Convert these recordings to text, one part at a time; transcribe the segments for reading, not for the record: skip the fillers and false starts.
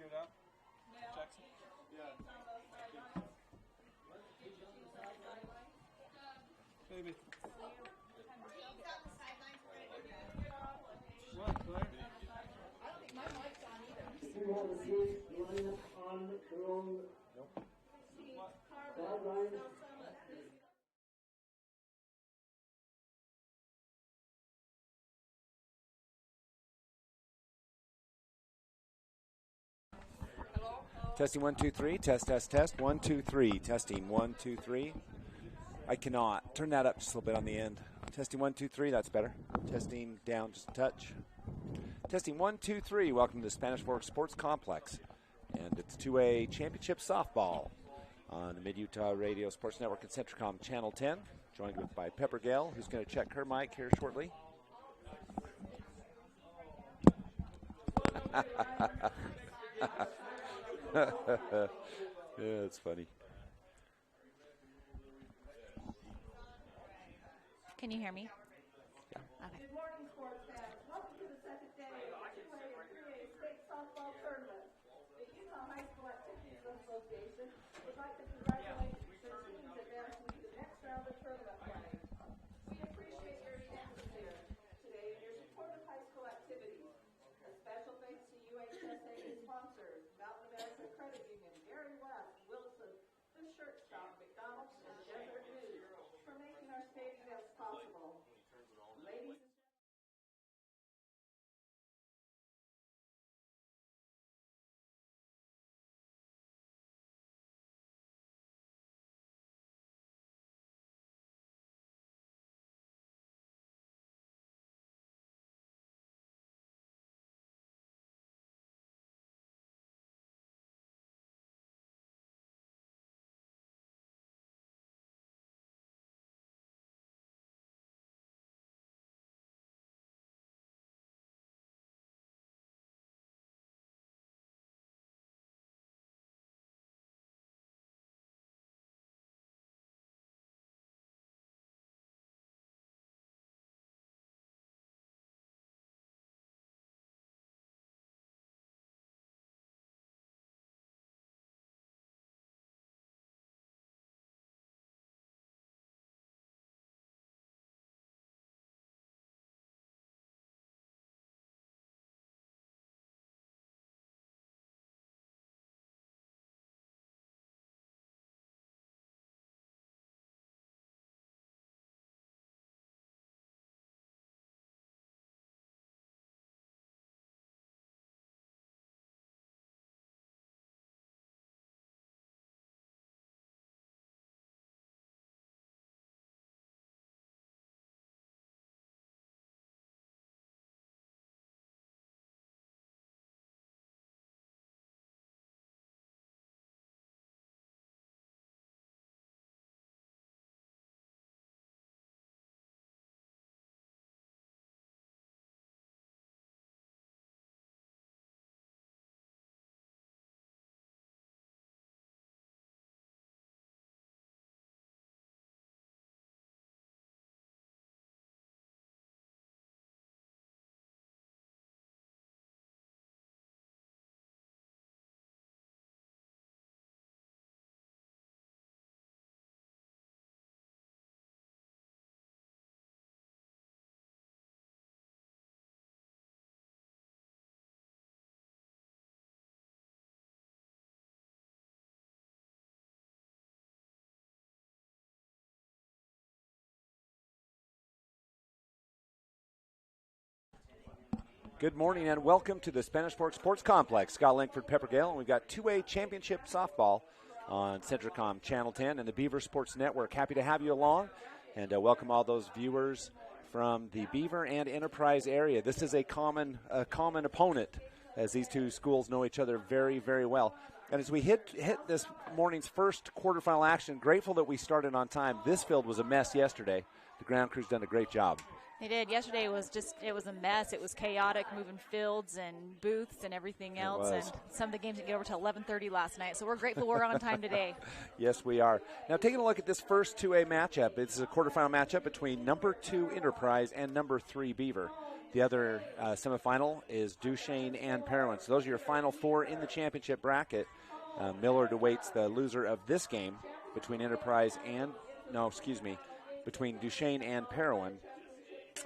it out? Jackson? Yeah. Baby. What, Claire? I don't think my mic's on either. You want to see line up on their own sideline. Testing 1 2 3. Test 1 2 3. Testing 1 2 3. I cannot turn that up just a little bit on the end. Testing 1 2 3. That's better. Testing down just a touch. Testing 1 2 3. Welcome to the Spanish Fork Sports Complex, and it's 2A Championship Softball on the Mid-Utah Radio Sports Network and Centricom Channel 10. Joined by Pepper Gale, who's going to check her mic here shortly. Yeah, it's funny. Can you hear me? Yeah. Okay. Good morning, sports fans. Welcome to the second day of the 2A and 3A state softball tournament. The Utah High School Activities Association would like to congratulate their teams advancing to the next round of tournament play. We appreciate your attendance here today and your support of high school activities. A special thanks to UHSA sponsors, Mountain America Credit Union, Gary West, Wilson, The Shirt Shop, McDonald's, and Desert News for making our state events possible. Ladies and Good morning and welcome to the Spanish Fork Sports Complex. Scott Langford, Pepper Gale, and we've got 2A Championship Softball on Centricom Channel 10 and the Beaver Sports Network. Happy to have you along, and welcome all those viewers from the Beaver and Enterprise area. This is a common opponent, as these two schools know each other very, very well. And as we hit this morning's first quarterfinal action, grateful that we started on time. This field was a mess yesterday. The ground crew's done a great job. They did. Yesterday was it was a mess. It was chaotic, moving fields and booths and everything else. And some of the games didn't get over to 11:30 last night. So we're grateful we're on time today. Yes, we are. Now, taking a look at this first 2A matchup, it's a quarterfinal matchup between number 2 Enterprise and number 3 Beaver. The other semifinal is Duchesne and Parowan. So those are your final 4 in the championship bracket. Millard awaits the loser of this game between between Duchesne and Parowan.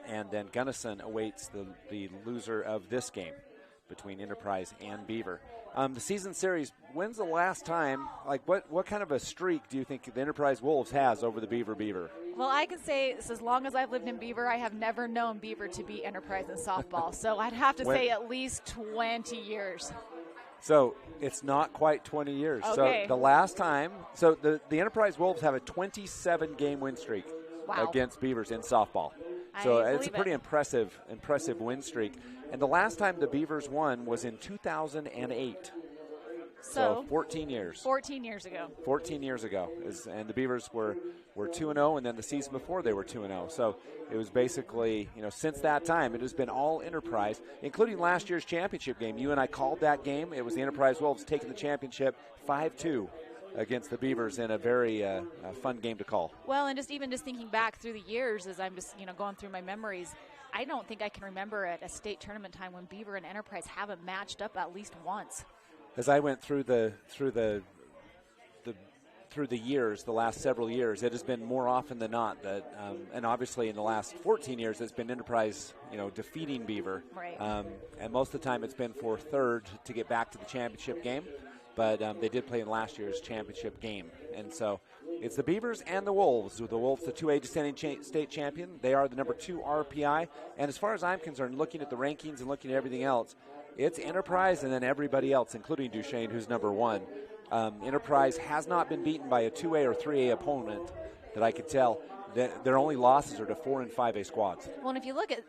And then Gunnison awaits the loser of this game between Enterprise and Beaver. The season series, when's the last time, like what kind of a streak do you think the Enterprise Wolves has over the Beaver? Well, I can say this, as long as I've lived in Beaver, I have never known Beaver to beat Enterprise in softball. So I'd have to say at least 20 years. So it's not quite 20 years. Okay. So the last time, the Enterprise Wolves have a 27-game win streak against Beavers in softball. So it's a pretty impressive win streak. And the last time the Beavers won was in 2008. So 14 years. 14 years ago. 14 years ago. And the Beavers were 2-0, and then the season before they were 2-0. So it was basically, since that time, it has been all Enterprise, including last year's championship game. You and I called that game. It was the Enterprise Wolves taking the championship 5-2. Against the Beavers in a very fun game to call. Well, and just thinking back through the years as I'm just going through my memories, I don't think I can remember at a state tournament time when Beaver and Enterprise haven't matched up at least once. As I went through the years, the last several years, it has been more often than not that, and obviously in the last 14 years, it's been Enterprise, defeating Beaver. Right. And most of the time, it's been for third to get back to the championship game. But they did play in last year's championship game. And so it's the Beavers and the Wolves. The Wolves, the 2A descending state champion. They are the number 2 RPI. And as far as I'm concerned, looking at the rankings and looking at everything else, it's Enterprise and then everybody else, including Duchesne, who's number 1. Enterprise has not been beaten by a 2A or 3A opponent that I could tell. Their only losses are to 4 and 5A squads. Well, and if you look at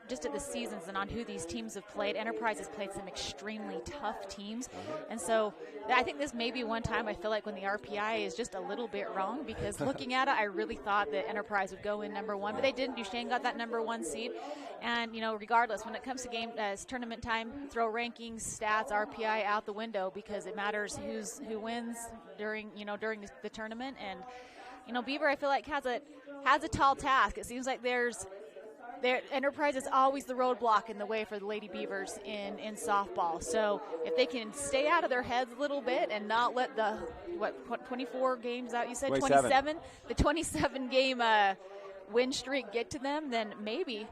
just at the seasons and on who these teams have played, Enterprise has played some extremely tough teams. And so I think this may be one time I feel like when the RPI is just a little bit wrong, because looking at it, I really thought that Enterprise would go in number 1, but they didn't. Duchesne got that number 1 seed. And, regardless, when it comes to tournament time, throw rankings, stats, RPI out the window, because it matters who wins during the tournament. And Beaver, I feel like, has a tall task. It seems like their Enterprise is always the roadblock in the way for the Lady Beavers in softball. So if they can stay out of their heads a little bit and not let the 24 games out, you said 27, the 27 game win streak get to them, then maybe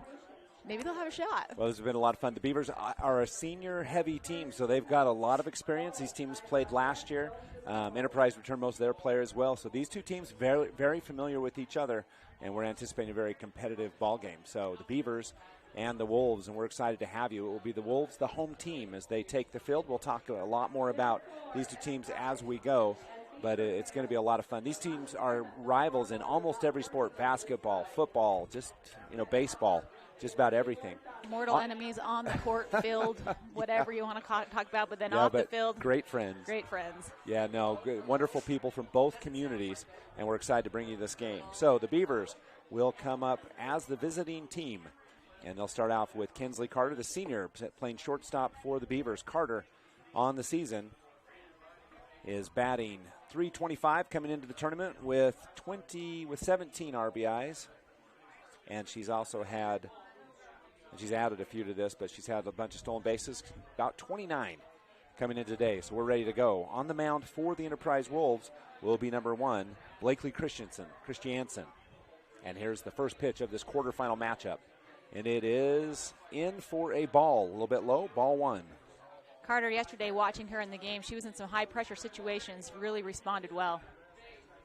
they'll have a shot. Well, this has been a lot of fun. The Beavers are a senior-heavy team, so they've got a lot of experience. These teams played last year. Enterprise returned most of their players as well. So these two teams very, very familiar with each other, and we're anticipating a very competitive ball game. So the Beavers and the Wolves, and we're excited to have you. It will be the Wolves, the home team, as they take the field. We'll talk a lot more about these two teams as we go, but it's going to be a lot of fun. These teams are rivals in almost every sport: basketball, football, just baseball. Just about everything. Mortal enemies on the court, field, whatever you want to talk about, but then off the field. Great friends. Great friends. Yeah, good, wonderful people from both communities, and we're excited to bring you this game. So the Beavers will come up as the visiting team, and they'll start off with Kinsley Carter, the senior, playing shortstop for the Beavers. Carter, on the season, is batting .325, coming into the tournament with 17 RBIs, and she's also had. And she's added a few to this, but she's had a bunch of stolen bases, about 29 coming in today. So we're ready to go. On the mound for the Enterprise Wolves will be number 1, Blakely Christiansen. And here's the first pitch of this quarterfinal matchup. And it is in for a ball, a little bit low, ball 1. Carter, yesterday watching her in the game, she was in some high-pressure situations, really responded well.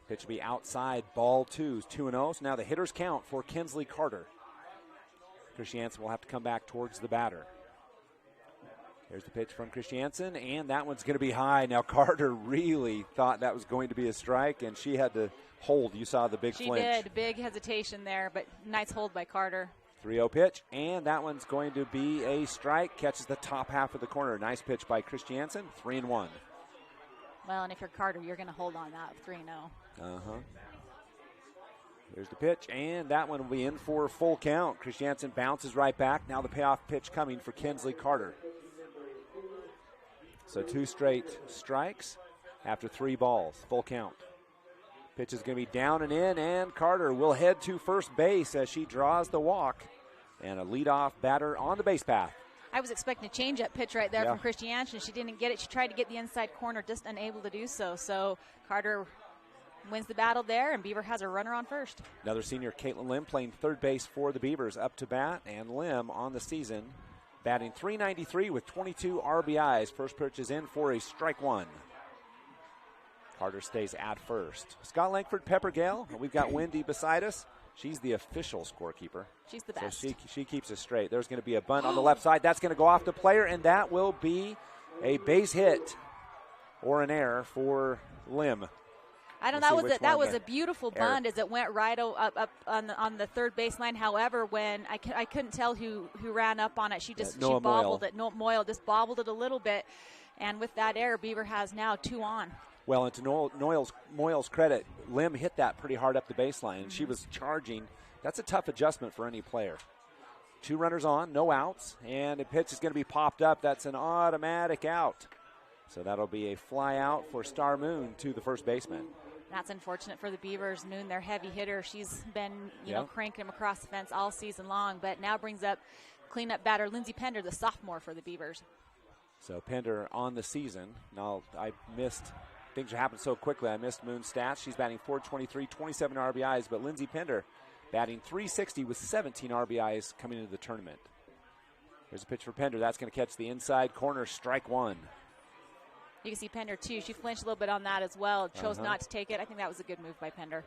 Pitch will be outside, ball 2, 2-0. So now the hitters count for Kinsley Carter. Christiansen will have to come back towards the batter. Here's the pitch from Christiansen, and that one's going to be high. Now, Carter really thought that was going to be a strike, and she had to hold. You saw the big flinch. She did. Big hesitation there, but nice hold by Carter. 3-0 pitch, and that one's going to be a strike. Catches the top half of the corner. Nice pitch by Christiansen, 3-1. Well, and if you're Carter, you're going to hold on that 3-0. Uh-huh. There's the pitch, and that one will be in for a full count. Christiansen bounces right back. Now the payoff pitch coming for Kinsley Carter. So 2 straight strikes after 3 balls, full count. Pitch is going to be down and in, and Carter will head to first base as she draws the walk. And a leadoff batter on the base path. I was expecting a change-up pitch right there from Christiansen. She didn't get it. She tried to get the inside corner, just unable to do so. So Carter wins the battle there, and Beaver has a runner on first. Another senior, Caitlin Lim, playing third base for the Beavers, up to bat. And Lim on the season, batting .393 with 22 RBIs. First pitch is in for a strike 1. Carter stays at first. Scott Langford, Pepper Gale. We've got Wendy beside us. She's the official scorekeeper. She's the best. So she keeps us straight. There's going to be a bunt on the left side. That's going to go off the player, and that will be a base hit or an error for Lim. I don't know. That was a beautiful bunt as it went right up on the third baseline. However, when I couldn't tell who ran up on it, she bobbled it. Moyle just bobbled it a little bit, and with that error, Beaver has now 2 on. Well, and to Moyle's credit, Lim hit that pretty hard up the baseline, and she was charging. That's a tough adjustment for any player. 2 runners on, no outs, and the pitch is going to be popped up. That's an automatic out. So that'll be a fly out for Star Moon to the first baseman. That's unfortunate for the Beavers. Moon, their heavy hitter, she's been cranking them across the fence all season long, but now brings up cleanup batter Lindsey Pender, the sophomore for the Beavers. So Pender on the season. Now I missed. Things are happening so quickly. I missed Moon's stats. She's batting .423, 27 RBIs, but Lindsey Pender batting .360 with 17 RBIs coming into the tournament. Here's a pitch for Pender. That's going to catch the inside corner, strike 1. You can see Pender, too. She flinched a little bit on that as well. Chose not to take it. I think that was a good move by Pender.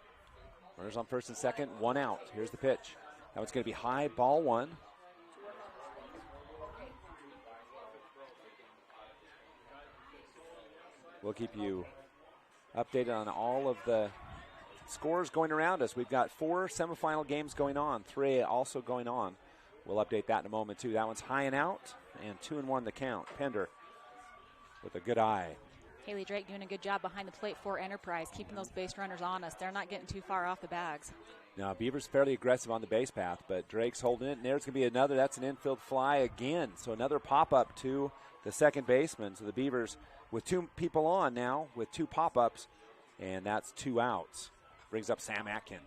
Runners on first and second, 1 out. Here's the pitch. That one's going to be high, ball 1. We'll keep you updated on all of the scores going around us. We've got 4 semifinal games going on, 3 also going on. We'll update that in a moment, too. That one's high and out, and 2-1 the count. Pender with a good eye. Haley Drake doing a good job behind the plate for Enterprise, keeping those base runners on us. They're not getting too far off the bags. Now, Beaver's fairly aggressive on the base path, but Drake's holding it, and there's going to be another. That's an infield fly again. So another pop-up to the second baseman. So the Beavers with 2 people on now with 2 pop-ups, and that's 2 outs. Brings up Sam Atkin.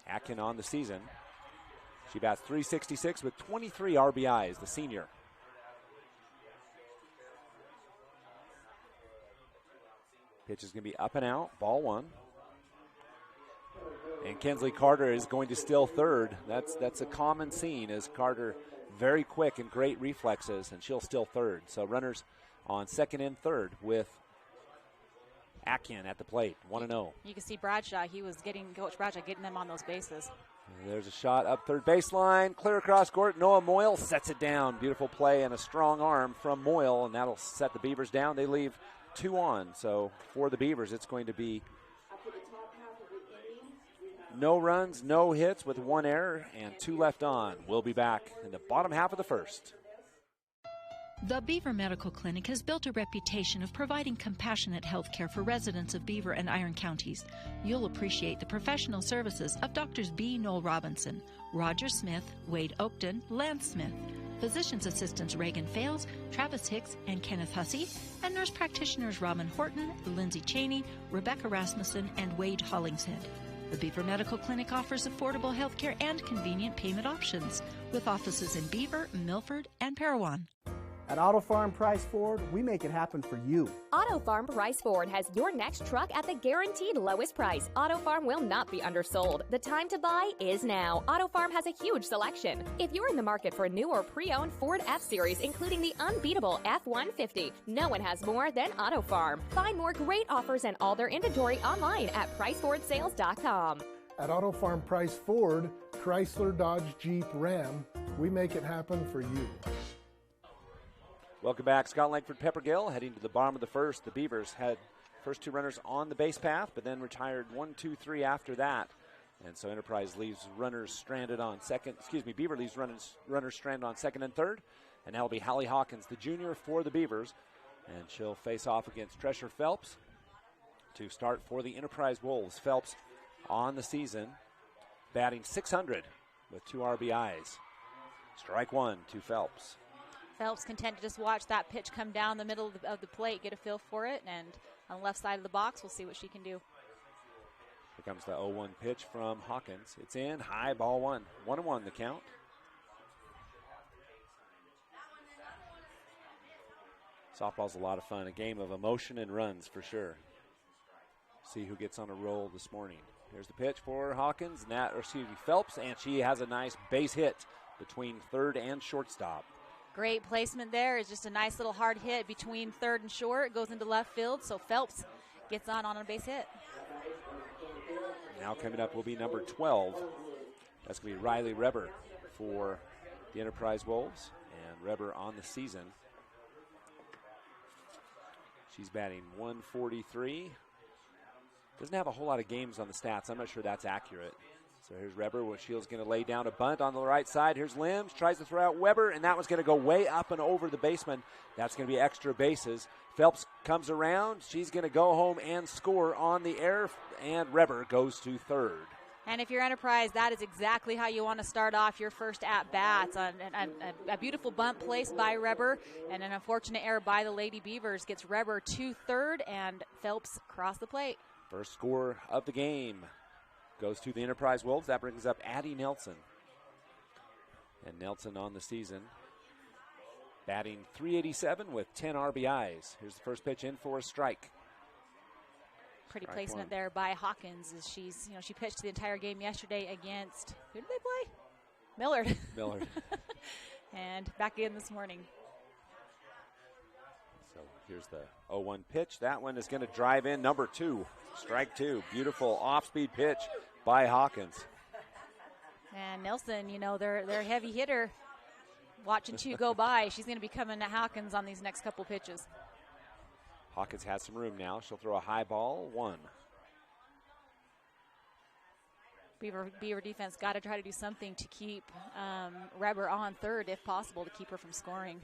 Atkin on the season. She bats .366 with 23 RBIs, the senior. Pitch is going to be up and out, ball 1. And Kinsley Carter is going to steal third. That's a common scene, as Carter very quick and great reflexes, and she'll steal third. So runners on second and third with Atkin at the plate, 1-0. You can see Bradshaw. Coach Bradshaw getting them on those bases. And there's a shot up third baseline, clear across court. Noah Moyle sets it down. Beautiful play and a strong arm from Moyle, and that'll set the Beavers down. They leave 2 on. So for the Beavers, it's going to be no runs, no hits with 1 error and 2 left on. We'll be back in the bottom half of the first. The Beaver Medical Clinic has built a reputation of providing compassionate health care for residents of Beaver and Iron counties. You'll appreciate the professional services of Drs. B. Noel Robinson, Roger Smith, Wade Oakton, Lance Smith, physician's assistants Reagan Fales, Travis Hicks, and Kenneth Hussey, and nurse practitioners Robin Horton, Lindsay Cheney, Rebecca Rasmussen, and Wade Hollingshead. The Beaver Medical Clinic offers affordable health care and convenient payment options, with offices in Beaver, Milford, and Parowan. At Auto Farm Price Ford, we make it happen for you. Auto Farm Price Ford has your next truck at the guaranteed lowest price. Auto Farm will not be undersold. The time to buy is now. Auto Farm has a huge selection. If you're in the market for a new or pre-owned Ford F-Series, including the unbeatable F-150, no one has more than Auto Farm. Find more great offers and all their inventory online at PriceFordSales.com. At Auto Farm Price Ford, Chrysler, Dodge, Jeep, Ram, we make it happen for you. Welcome back. Scott Langford, Pepper Gill, heading to the bottom of the first. The Beavers had first 2 runners on the base path, but then retired 1, 2, 3 after that. And so Enterprise leaves runners stranded on second. Beaver leaves runners stranded on second and third. And that'll be Hallie Hawkins, the junior for the Beavers. And she'll face off against Tresher Phelps to start for the Enterprise Wolves. Phelps on the season, batting .600 with 2 RBIs. Strike one to Phelps. Phelps content to just watch that pitch come down the middle of the plate, get a feel for it, and on the left side of the box, we'll see what she can do. Here comes the 0-1 pitch from Hawkins. It's in, high, ball one. 1-1 the count. Softball's a lot of fun, a game of emotion and runs for sure. See who gets on a roll this morning. Here's the pitch for Hawkins, Phelps, and she has a nice base hit between third and shortstop. Great placement there. It's just a nice little hard hit between third and short. It goes into left field, so Phelps gets on a base hit. Now coming up will be number 12. That's going to be Riley Reber for the Enterprise Wolves, and Reber on the season. She's batting .143. Doesn't have a whole lot of games on the stats. I'm not sure that's accurate. So here's Reber. Shield's going to lay down a bunt on the right side. Here's Limbs. Tries to throw out Weber, and that one's going to go way up and over the baseman. That's going to be extra bases. Phelps comes around. She's going to go home and score on the air, and Reber goes to third. And if you're Enterprise, that is exactly how you want to start off your first at-bats. A beautiful bunt placed by Reber, and an unfortunate error by the Lady Beavers gets Reber to third, and Phelps across the plate. First score of the game goes to the Enterprise Wolves. That brings up Addie Nelson. And Nelson on the season, batting .387 with 10 RBIs. Here's the first pitch in for a strike. Pretty Strike placement one there by Hawkins as she pitched the entire game yesterday against, who did they play? Millard. Millard. And back in this morning. So here's the 0-1 pitch. That one is going to drive in, number 2. Strike two. Beautiful off-speed pitch by Hawkins. And Nelson, their heavy hitter, watching 2 go by. She's going to be coming to Hawkins on these next couple pitches. Hawkins has some room now. She'll throw a high ball, 1. Beaver defense got to try to do something to keep Reber on third, if possible, to keep her from scoring.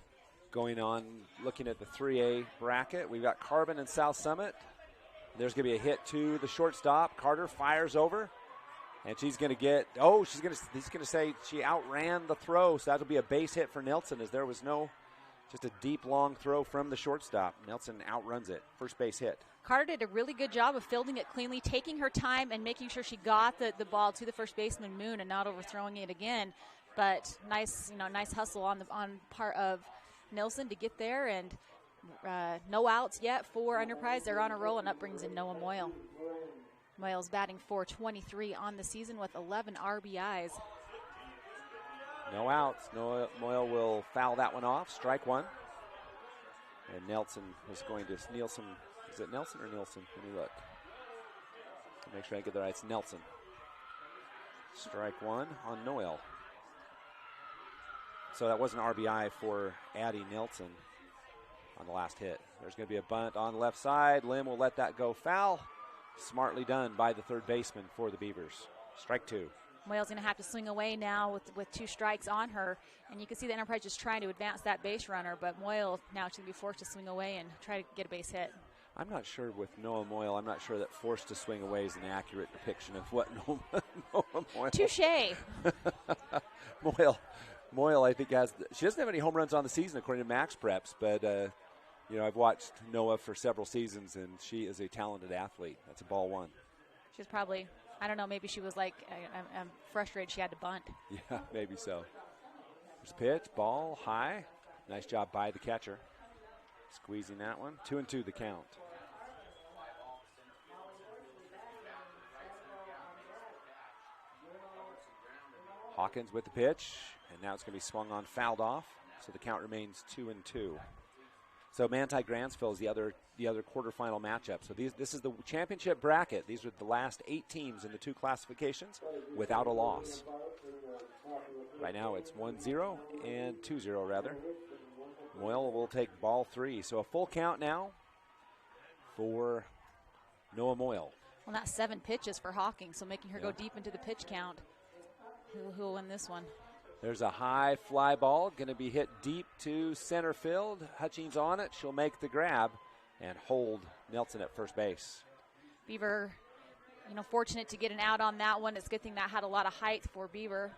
Going on, looking at the 3A bracket, we've got Carbon and South Summit. There's going to be a hit to the shortstop. Carter fires over, and she's going to get, he's going to say she outran the throw, so that'll be a base hit for Nelson, as there was just a deep, long throw from the shortstop. Nelson outruns it. First base hit. Carter did a really good job of fielding it cleanly, taking her time and making sure she got the ball to the first baseman, Moon, and not overthrowing it again. But nice hustle on part of Nelson to get there, and no outs yet for Enterprise. They're on a roll, and up brings in Noah Moyle. Moyle's batting .423 on the season with 11 RBIs. No outs. Moyle will foul that one off. Strike one. And Nelson is going to Nielsen. Is it Nelson or Nielsen? Let me look. Make sure I get that right. It's Nelson. Strike one on Noel. So that was an RBI for Addie Nelson on the last hit. There's going to be a bunt on the left side. Lim will let that go foul. Smartly done by the third baseman for the Beavers. Strike two. Moyle's going to have to swing away now with 2 strikes on her. And you can see the Enterprise just trying to advance that base runner, but Moyle now is going to be forced to swing away and try to get a base hit. I'm not sure with Noah Moyle. I'm not sure that forced to swing away is an accurate depiction of what Noah Moyle. Touché. Moyle, I think, she doesn't have any home runs on the season according to Max Preps, but I've watched Noah for several seasons, and she is a talented athlete. That's a ball one. She's probably, I don't know, maybe she was like, I'm frustrated she had to bunt. Yeah, maybe so. There's a pitch, ball, high. Nice job by the catcher. Squeezing that one. 2-2 the count. Hawkins with the pitch, and now it's going to be swung on, fouled off, so the count remains 2-2. So Manti Grantsville is the other quarterfinal matchup. So this is the championship bracket. These are the last 8 teams in the 2 classifications without a loss. Right now it's 1-0 and 2-0 rather. Moyle will take ball 3. So a full count now for Noah Moyle. Well, that's 7 pitches for Hawking, so making her go deep into the pitch count. Who will win this one? There's a high fly ball, going to be hit deep to center field. Hutchings on it. She'll make the grab and hold Nelson at first base. Beaver fortunate to get an out on that one. It's a good thing that had a lot of height for Beaver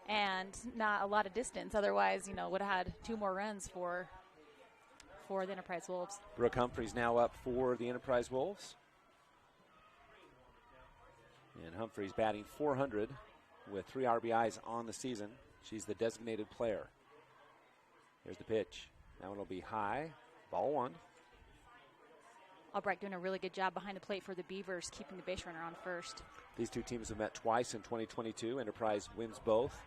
and not a lot of distance. Otherwise, would have had 2 more runs for the Enterprise Wolves. Brooke Humphreys now up for the Enterprise Wolves. And Humphreys batting .400 with 3 RBIs on the season. She's the designated player. Here's the pitch. That one will be high. Ball 1. Albright doing a really good job behind the plate for the Beavers, keeping the base runner on first. These 2 teams have met twice in 2022. Enterprise wins both.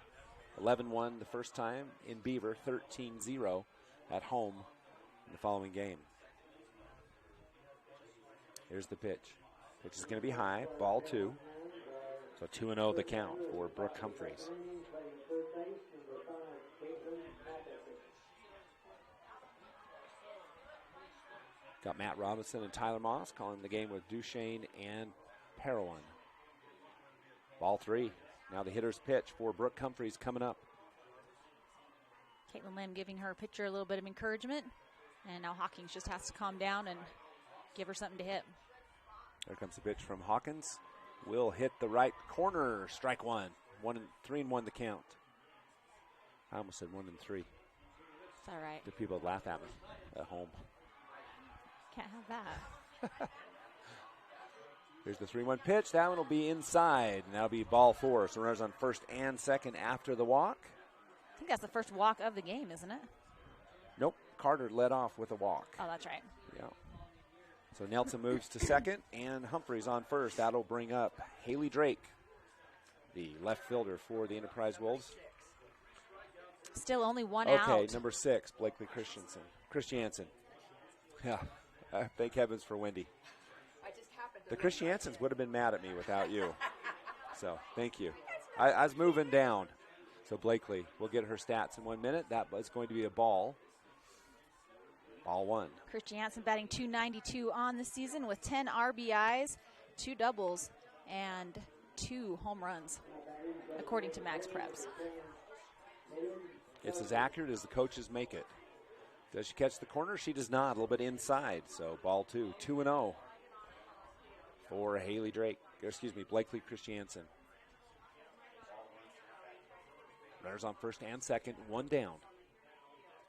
11-1 the first time in Beaver, 13-0 at home in the following game. Here's the pitch. Pitch is going to be high. Ball 2. So 2-0 the count for Brooke Humphreys. Got Matt Robinson and Tyler Moss calling the game with Duchesne and Parowan. Ball 3. Now the hitter's pitch for Brooke Humphreys coming up. Caitlin Lynn giving her pitcher a little bit of encouragement. And now Hawkins just has to calm down and give her something to hit. There comes the pitch from Hawkins. Will hit the right corner. Strike 1. 3-1 the count. I almost said 1-3. It's all right. The people laugh at me at home. Can't have that. Here's the 3-1 pitch. That one will be inside, and that'll be ball 4. So runners on first and second after the walk. I think that's the first walk of the game, isn't it? Nope. Carter led off with a walk. Oh, that's right. Yeah. So Nelson moves to second, and Humphreys on first. That'll bring up Haley Drake, the left fielder for the Enterprise Wolves. Still only 1 out. Okay, number 6, Blakely Christiansen. Yeah. Thank heavens for Wendy. The Christiansens would have been mad at me without you. So, thank you. I was moving down. So, Blakely will get her stats in 1 minute. That was going to be a ball. Ball 1. Christiansen batting .292 on the season with 10 RBIs, 2 doubles, and 2 home runs, according to Max Preps. It's as accurate as the coaches make it. Does she catch the corner? She does not. A little bit inside. So ball 2. 2-0 for Haley Drake. Blakely Christiansen. Runners on first and second. 1 down.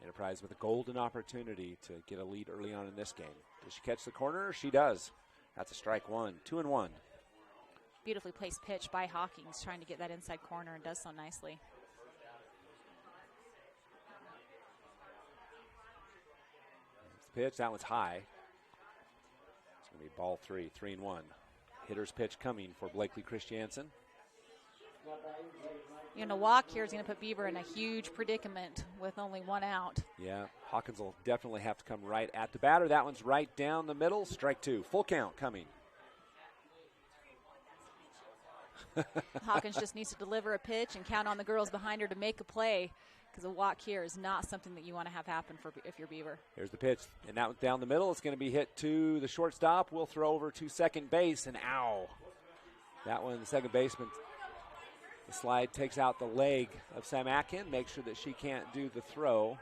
Enterprise with a golden opportunity to get a lead early on in this game. Does she catch the corner? She does. That's a strike 1. 2-1. Beautifully placed pitch by Hawkins, trying to get that inside corner, and does so nicely. Pitch, that one's high. It's going to be ball 3, 3-1. Hitter's pitch coming for Blakely Christiansen. A walk here is going to put Beaver in a huge predicament with only 1 out. Yeah, Hawkins will definitely have to come right at the batter. That one's right down the middle. Strike 2. Full count coming. Hawkins just needs to deliver a pitch and count on the girls behind her to make a play, because a walk here is not something that you want to have happen if you're Beaver. Here's the pitch, and that one's down the middle. It's going to be hit to the shortstop. We'll throw over to second base, and ow. That one, the second baseman, the slide takes out the leg of Sam Atkin, makes sure that she can't do the throw.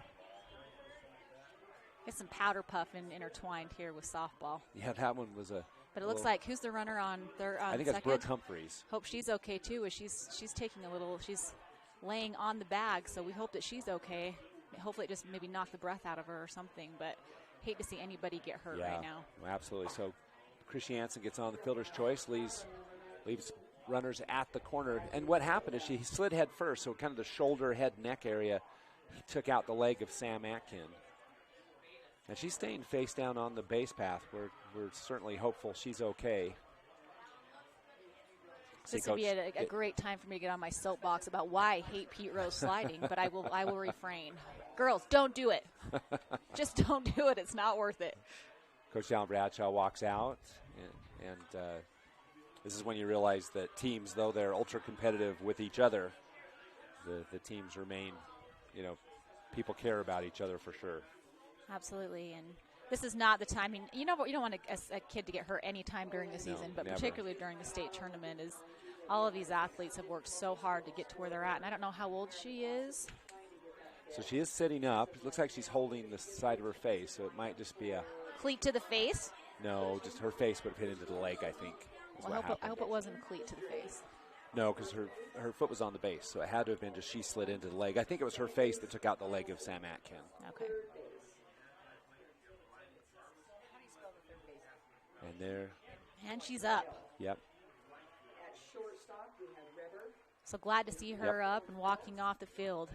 Get some powder puff intertwined here with softball. Yeah, that one was a... But it looks like, who's the runner on third? I think second? that's Brooke Humphreys. Hope she's okay too. She's taking a little. She's laying on the bag, so we hope that she's okay. Hopefully, it just maybe knock the breath out of her or something. But hate to see anybody get hurt right now. Absolutely. So Christiansen gets on the fielder's choice, leaves runners at the corner. And what happened is she slid head first, so kind of the shoulder, head, neck area. He took out the leg of Sam Atkin. And she's staying face down on the base path. We're certainly hopeful she's okay. This would be a great time for me to get on my soapbox about why I hate Pete Rose sliding, but I will refrain. Girls, don't do it. Just don't do it. It's not worth it. Coach Alan Bradshaw walks out, and this is when you realize that teams, though they're ultra competitive with each other, the teams remain, people care about each other for sure. Absolutely, and this is not the time. You don't want a kid to get hurt any time during the season, but never. Particularly during the state tournament, is all of these athletes have worked so hard to get to where they're at, and I don't know how old she is. So she is sitting up. It looks like she's holding the side of her face, so it might just be a cleat to the face. No, just her face would have hit into the leg, I think. Well, I hope it wasn't a cleat to the face. No, because her foot was on the base, so it had to have been just she slid into the leg. I think it was her face that took out the leg of Sam Atkin. Okay. And there. And she's up. Yep. At shortstop, we have River. So glad to see her up and walking off the field.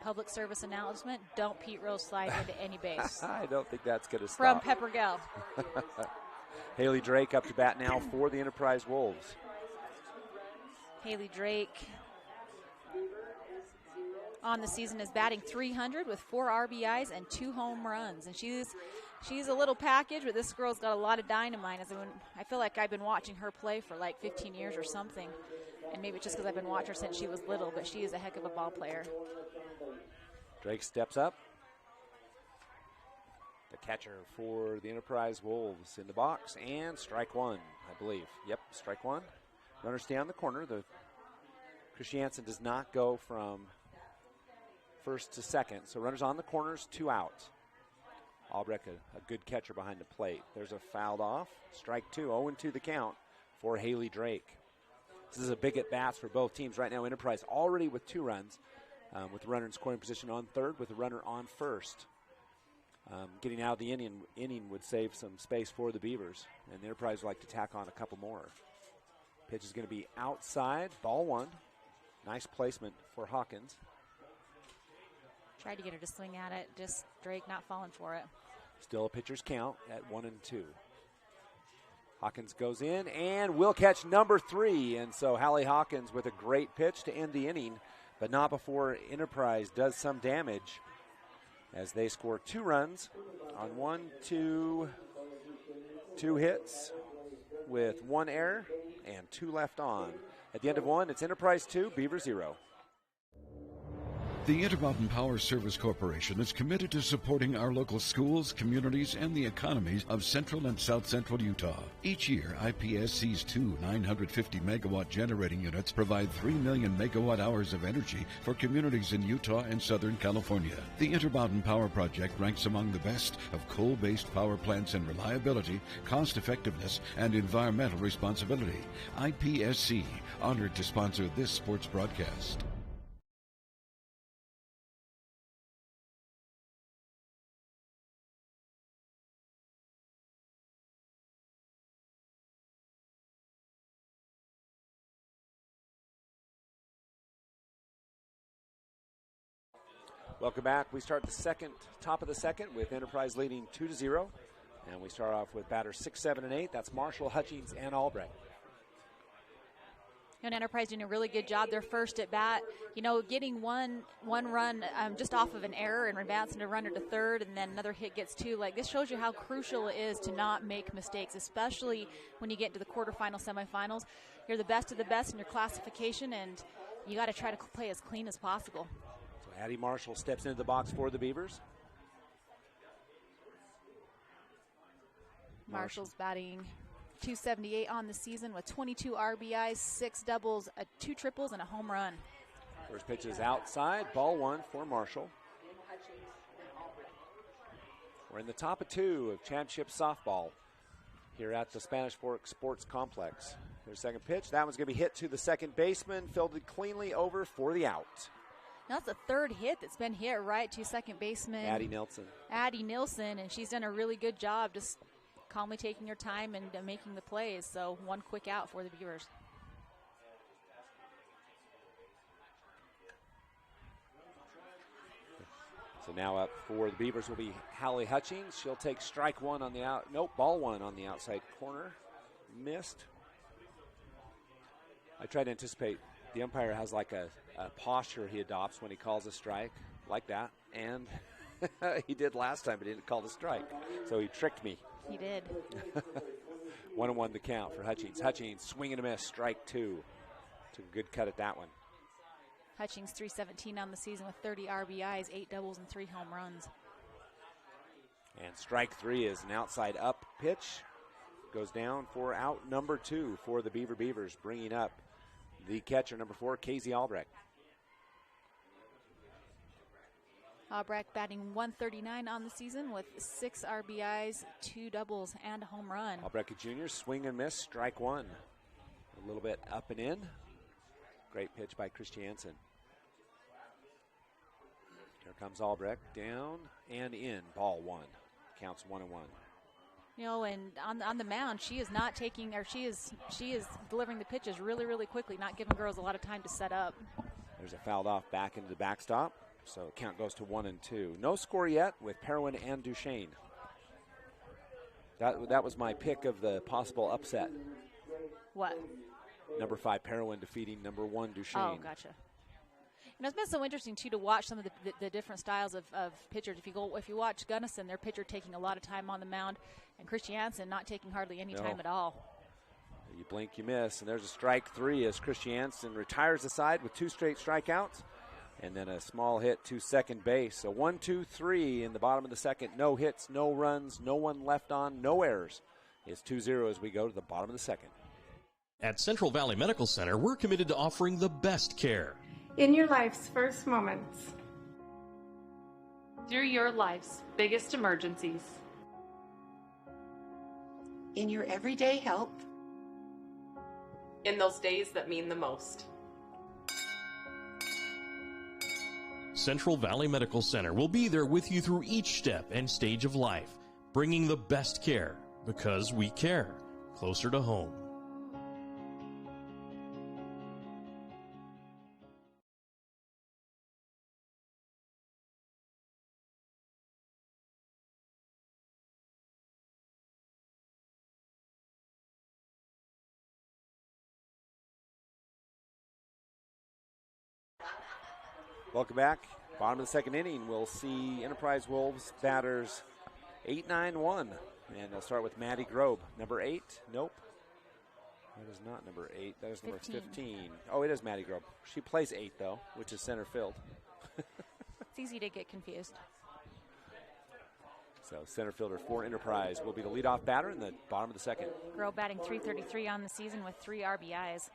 Public service announcement, don't Pete Rose slide into any base. I don't think that's going to stop. From Pepper Gell. Haley Drake up to bat now for the Enterprise Wolves. Haley Drake on the season is batting .300 with 4 RBIs and 2 home runs. And she's a little package, but this girl's got a lot of dynamite. I feel like I've been watching her play for like 15 years or something. And maybe it's just because I've been watching her since she was little, but she is a heck of a ball player. Drake steps up. The catcher for the Enterprise Wolves in the box, and strike one, I believe. Yep, strike one. Runners stay on the corner. Christiansen does not go from first to second, so runners on the corners, 2 out. Albrecht, a good catcher behind the plate. There's a fouled off. Strike 2, 0-2 the count for Haley Drake. This is a big at-bats for both teams right now. Enterprise already with 2 runs, with the runner in scoring position on third, with the runner on first. Getting out of the inning would save some space for the Beavers, and the Enterprise would like to tack on a couple more. Pitch is going to be outside, ball 1. Nice placement for Hawkins. Tried to get her to swing at it, just Drake not falling for it. Still a pitcher's count at 1-2. Hawkins goes in and will catch number 3, and so Hallie Hawkins with a great pitch to end the inning, but not before Enterprise does some damage as they score 2 runs on 2 hits with 1 error and 2 left on. At the end of 1, it's Enterprise 2, Beaver 0. The Intermountain Power Service Corporation is committed to supporting our local schools, communities, and the economies of central and south central Utah. Each year, IPSC's 2 950-megawatt generating units provide 3 million megawatt hours of energy for communities in Utah and Southern California. The Intermountain Power Project ranks among the best of coal-based power plants in reliability, cost-effectiveness, and environmental responsibility. IPSC, honored to sponsor this sports broadcast. Welcome back. We start the top of the second with Enterprise leading 2-0. And we start off with batters 6, 7, and 8. That's Marshall, Hutchings, and Albrecht. And Enterprise doing a really good job. Their first at bat, getting one run just off of an error and advancing a runner to third, and then another hit gets 2. Like, this shows you how crucial it is to not make mistakes, especially when you get into the quarterfinal, semifinals. You're the best of the best in your classification, and you got to try to play as clean as possible. Addie Marshall steps into the box for the Beavers. Marshall's batting .278 on the season with 22 RBIs, 6 doubles, 2 triples, and a home run. First pitch is outside, ball 1 for Marshall. We're in the top of 2 of championship softball here at the Spanish Fork Sports Complex. There's second pitch. That one's going to be hit to the second baseman, fielded cleanly over for the out. Now that's the 3rd hit that's been hit right to second baseman Addie Nilsson, and she's done a really good job just calmly taking her time and making the plays. So 1 quick out for the Beavers. So now up for the Beavers will be Hallie Hutchings. She'll take strike 1 on the out. Nope, ball 1 on the outside corner. Missed. I tried to anticipate. The umpire has like a posture he adopts when he calls a strike, like that. And he did last time, but he didn't call the strike. So he tricked me. He did. 1-1 the count for Hutchings. Hutchings swing and a miss, strike 2. Took a good cut at that one. Hutchings .317 on the season with 30 RBIs, 8 doubles, and 3 home runs. And strike 3 is an outside up pitch. Goes down for out number 2 for the Beavers, bringing up the catcher, number 4, Casey Albrecht. Albrecht batting 139 on the season with 6 RBIs, 2 doubles, and a home run. Albrecht Jr. swing and miss, strike one. A little bit up and in. Great pitch by Christiansen. Here comes Albrecht, down and in, ball one. Counts 1-1. You know, and on the mound, she is not taking, or she is delivering the pitches really, really quickly, not giving girls a lot of time to set up. There's a fouled off back into the backstop, so count goes to 1-2. No score yet with Perwin and Duchesne. That was my pick of the possible upset. What? Number 5 Perwin defeating number 1 Duchesne. Oh, gotcha. You know, it's been so interesting too to watch some of the different styles of pitchers. If you watch Gunnison, their pitcher taking a lot of time on the mound, and Christiansen not taking hardly any time at all. You blink, you miss, and there's a strike 3 as Christiansen retires the side with 2 straight strikeouts, and then a small hit to second base. So 1-2-3 in the bottom of the second. No hits, no runs, no one left on, no errors. It's 2-0 as we go to the bottom of the second. At Central Valley Medical Center, we're committed to offering the best care. In your life's first moments. Through your life's biggest emergencies. In your everyday help. In those days that mean the most. Central Valley Medical Center will be there with you through each step and stage of life, bringing the best care because we care. Closer to home. Welcome back. Bottom of the second inning, we'll see Enterprise Wolves batters 8-9-1. And they'll start with Maddie Grobe. Number 8? Nope. That is not number 8. That is number 15. Oh, it is Maddie Grobe. She plays 8, though, which is center field. It's easy to get confused. So center fielder for Enterprise will be the leadoff batter in the bottom of the second. Grobe batting .333 on the season with 3 RBIs.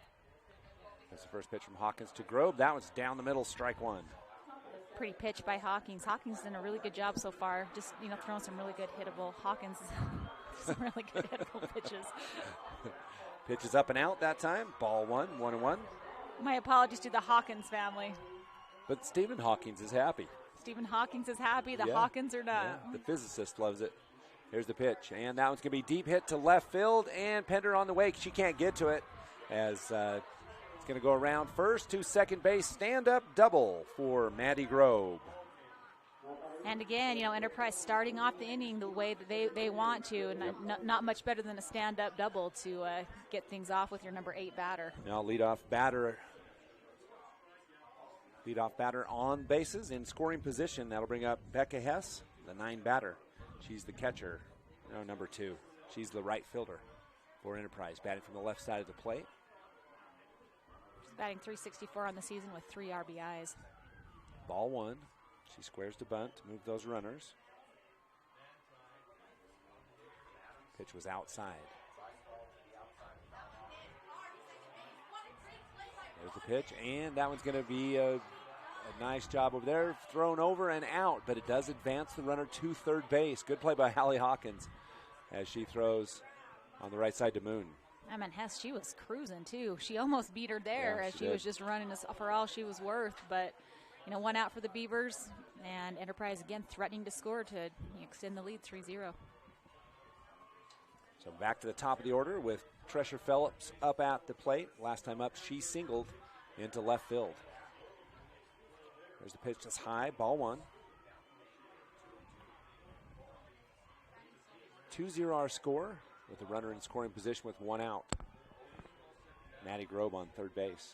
That's the first pitch from Hawkins to Grobe. That one's down the middle, strike one. Pretty pitch by Hawkins. Hawkins done a really good job so far. Just, throwing some really good hittable. Hawkins, some really good hittable pitches. Pitch is up and out that time. Ball one, 1-1. My apologies to the Hawkins family. But Stephen Hawkins is happy. Stephen Hawkins is happy. The Hawkins are not. Yeah, the physicist loves it. Here's the pitch. And that one's going to be deep hit to left field. And Pender on the way. She can't get to it as... it's going to go around first to second base. Stand-up double for Maddie Grobe. And again, Enterprise starting off the inning the way that they want to, and not much better than a stand-up double to get things off with your number 8 batter. Now leadoff batter on bases in scoring position. That'll bring up Becca Hess, the 9 batter. She's the catcher, number 2. She's the right fielder for Enterprise, batting from the left side of the plate. Batting .364 on the season with 3 RBIs. Ball one. She squares to bunt to move those runners. Pitch was outside. There's the pitch, and that one's going to be a nice job over there. Thrown over and out, but it does advance the runner to third base. Good play by Hallie Hawkins as she throws on the right side to Moon. Hess, she was cruising, too. She almost beat her there as she was just running for all she was worth. But, 1 out for the Beavers, and Enterprise, again, threatening to score to extend the lead 3-0. So back to the top of the order with Tresher Phillips up at the plate. Last time up, she singled into left field. There's the pitch that's high, ball one. 2-0 our score, with a runner in scoring position with 1 out. Maddie Grobe on third base.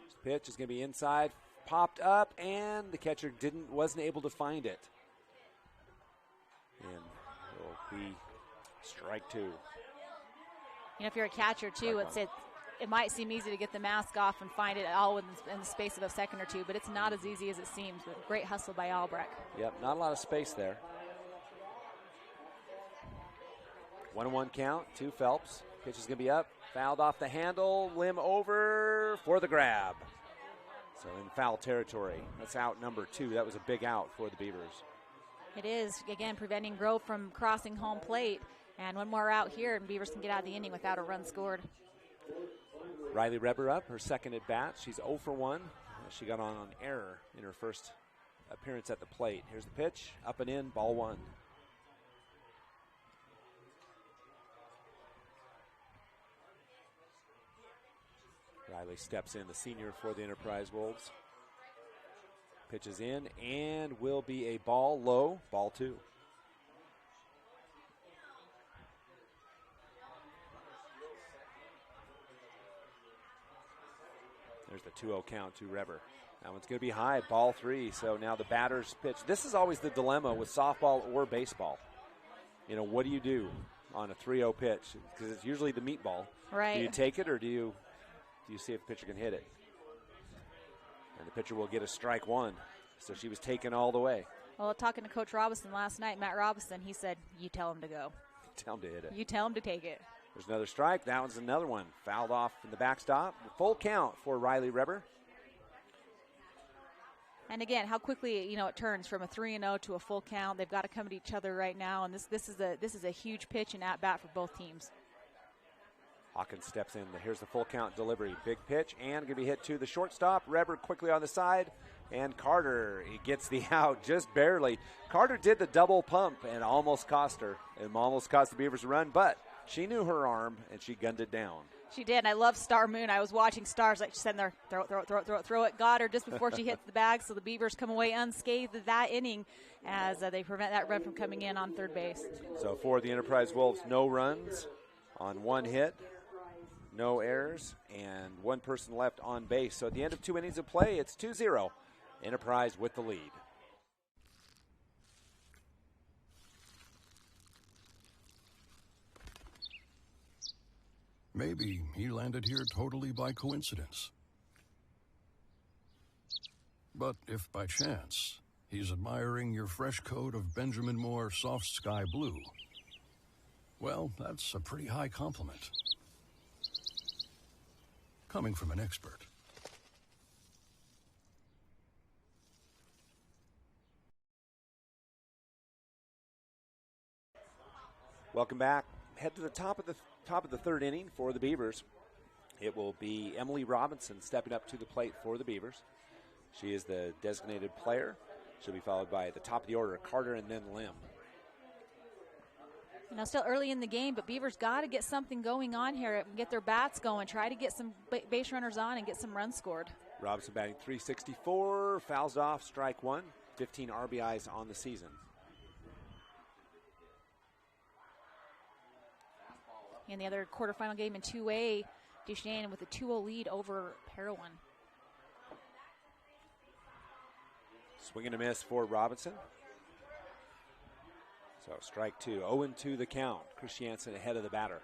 This pitch is going to be inside, popped up, and the catcher wasn't able to find it. And it will be strike 2. If you're a catcher, too, it might seem easy to get the mask off and find it all in the space of a second or two, but it's not as easy as it seems. But great hustle by Albrecht. Yep, not a lot of space there. 1-1 count to Phelps. Pitch is going to be up. Fouled off the handle. Limb over for the grab. So in foul territory. That's out number 2. That was a big out for the Beavers. It is, again, preventing Grove from crossing home plate. And one more out here, and Beavers can get out of the inning without a run scored. Riley Reber up, her second at bat. She's 0 for 1. She got on error in her first appearance at the plate. Here's the pitch, up and in, ball 1. Riley steps in, the senior for the Enterprise Wolves. Pitches in and will be a ball low, ball 2. There's the 2-0 count to Reber. That one's going to be high, ball 3. So now the batter's pitch. This is always the dilemma with softball or baseball. You know, what do you do on a 3-0 pitch? Because it's usually the meat ball. Right. Do you take it or do you see if the pitcher can hit it? And the pitcher will get a strike 1. So she was taken all the way. Well, talking to Coach Robinson last night, Matt Robinson, he said, you tell him to go. Tell him to hit it. You tell him to take it. There's another strike. That one's another one. Fouled off from the backstop. Full count for Riley Reber. And again, how quickly it turns from a 3-0 to a full count. They've got to come to each other right now, and this is a huge pitch and at bat for both teams. Hawkins steps in. Here's the full count delivery. Big pitch and going to be hit to the shortstop. Reber quickly on the side. And Carter, he gets the out just barely. Carter did the double pump and almost cost her. It almost cost the Beavers a run, but she knew her arm and she gunned it down. She did. And I love Star Moon. I was watching Stars like she's sitting there, throw it. Got her just before she hits the bag. So the Beavers come away unscathed that inning as they prevent that run from coming in on third base. So for the Enterprise Wolves, no runs on 1 hit. No errors, and 1 person left on base. So at the end of 2 innings of play, it's 2-0. Enterprise with the lead. Maybe he landed here totally by coincidence. But if by chance he's admiring your fresh coat of Benjamin Moore soft sky blue, well, that's a pretty high compliment. Coming from an expert. Welcome back. Head to the top of the third inning for the Beavers. It will be Emily Robinson stepping up to the plate for the Beavers. She is the designated player. She'll be followed by at the top of the order, Carter and then Lim. Still early in the game, but Beavers got to get something going on here, get their bats going, try to get some base runners on and get some runs scored. Robinson batting .364, fouls off, strike 1, 15 RBIs on the season. In the other quarterfinal game in 2A, Duchesne with a 2-0 lead over Parowan. Swing and a miss for Robinson. So strike 2, 0-2 the count. Christiansen ahead of the batter.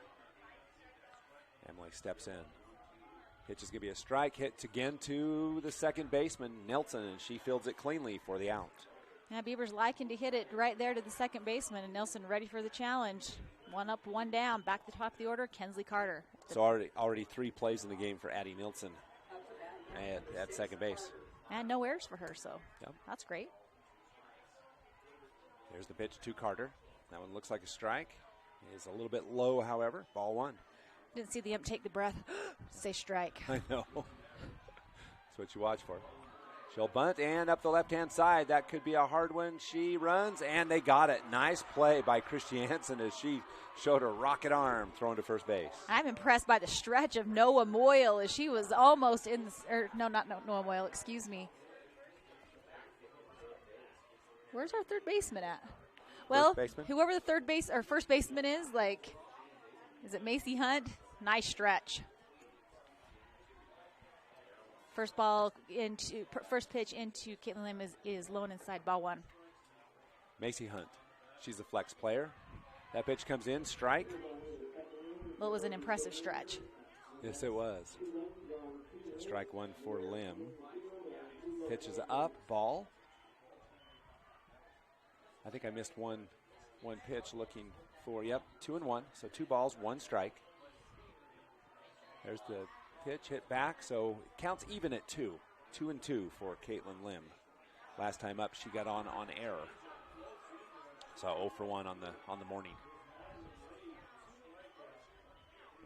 Emily steps in. Pitch is going to be a strike, hit again to the second baseman, Nelson, and she fields it cleanly for the out. Yeah, Beavers liking to hit it right there to the second baseman, and Nelson ready for the challenge. 1 up, 1 down, back to the top of the order, Kensley Carter. So already 3 plays in the game for Addie Nilsson at second base. And no errors for her, so yep. That's great. There's the pitch to Carter. That one looks like a strike. It is a little bit low, however. Ball 1. Didn't see the ump take the breath. Say strike. I know. That's what you watch for. She'll bunt and up the left-hand side. That could be a hard one. She runs, and they got it. Nice play by Christiansen as she showed her rocket arm thrown to first base. I'm impressed by the stretch of Noah Moyle as she was almost in the, not Noah Moyle, excuse me. Where's our third baseman at? Well, whoever the third base or first baseman is it Macy Hunt? Nice stretch. First pitch into Caitlin Lim is low and inside, ball 1. Macy Hunt. She's a flex player. That pitch comes in, strike. Well, it was an impressive stretch. Yes, it was. Strike 1 for Lim. Pitch is up, ball. I think I missed one pitch looking for, 2-1. So 2 balls, 1 strike. There's the pitch hit back, so it counts even at 2. 2 and 2 for Caitlin Lim. Last time up, she got on error. So 0 for 1 on the morning.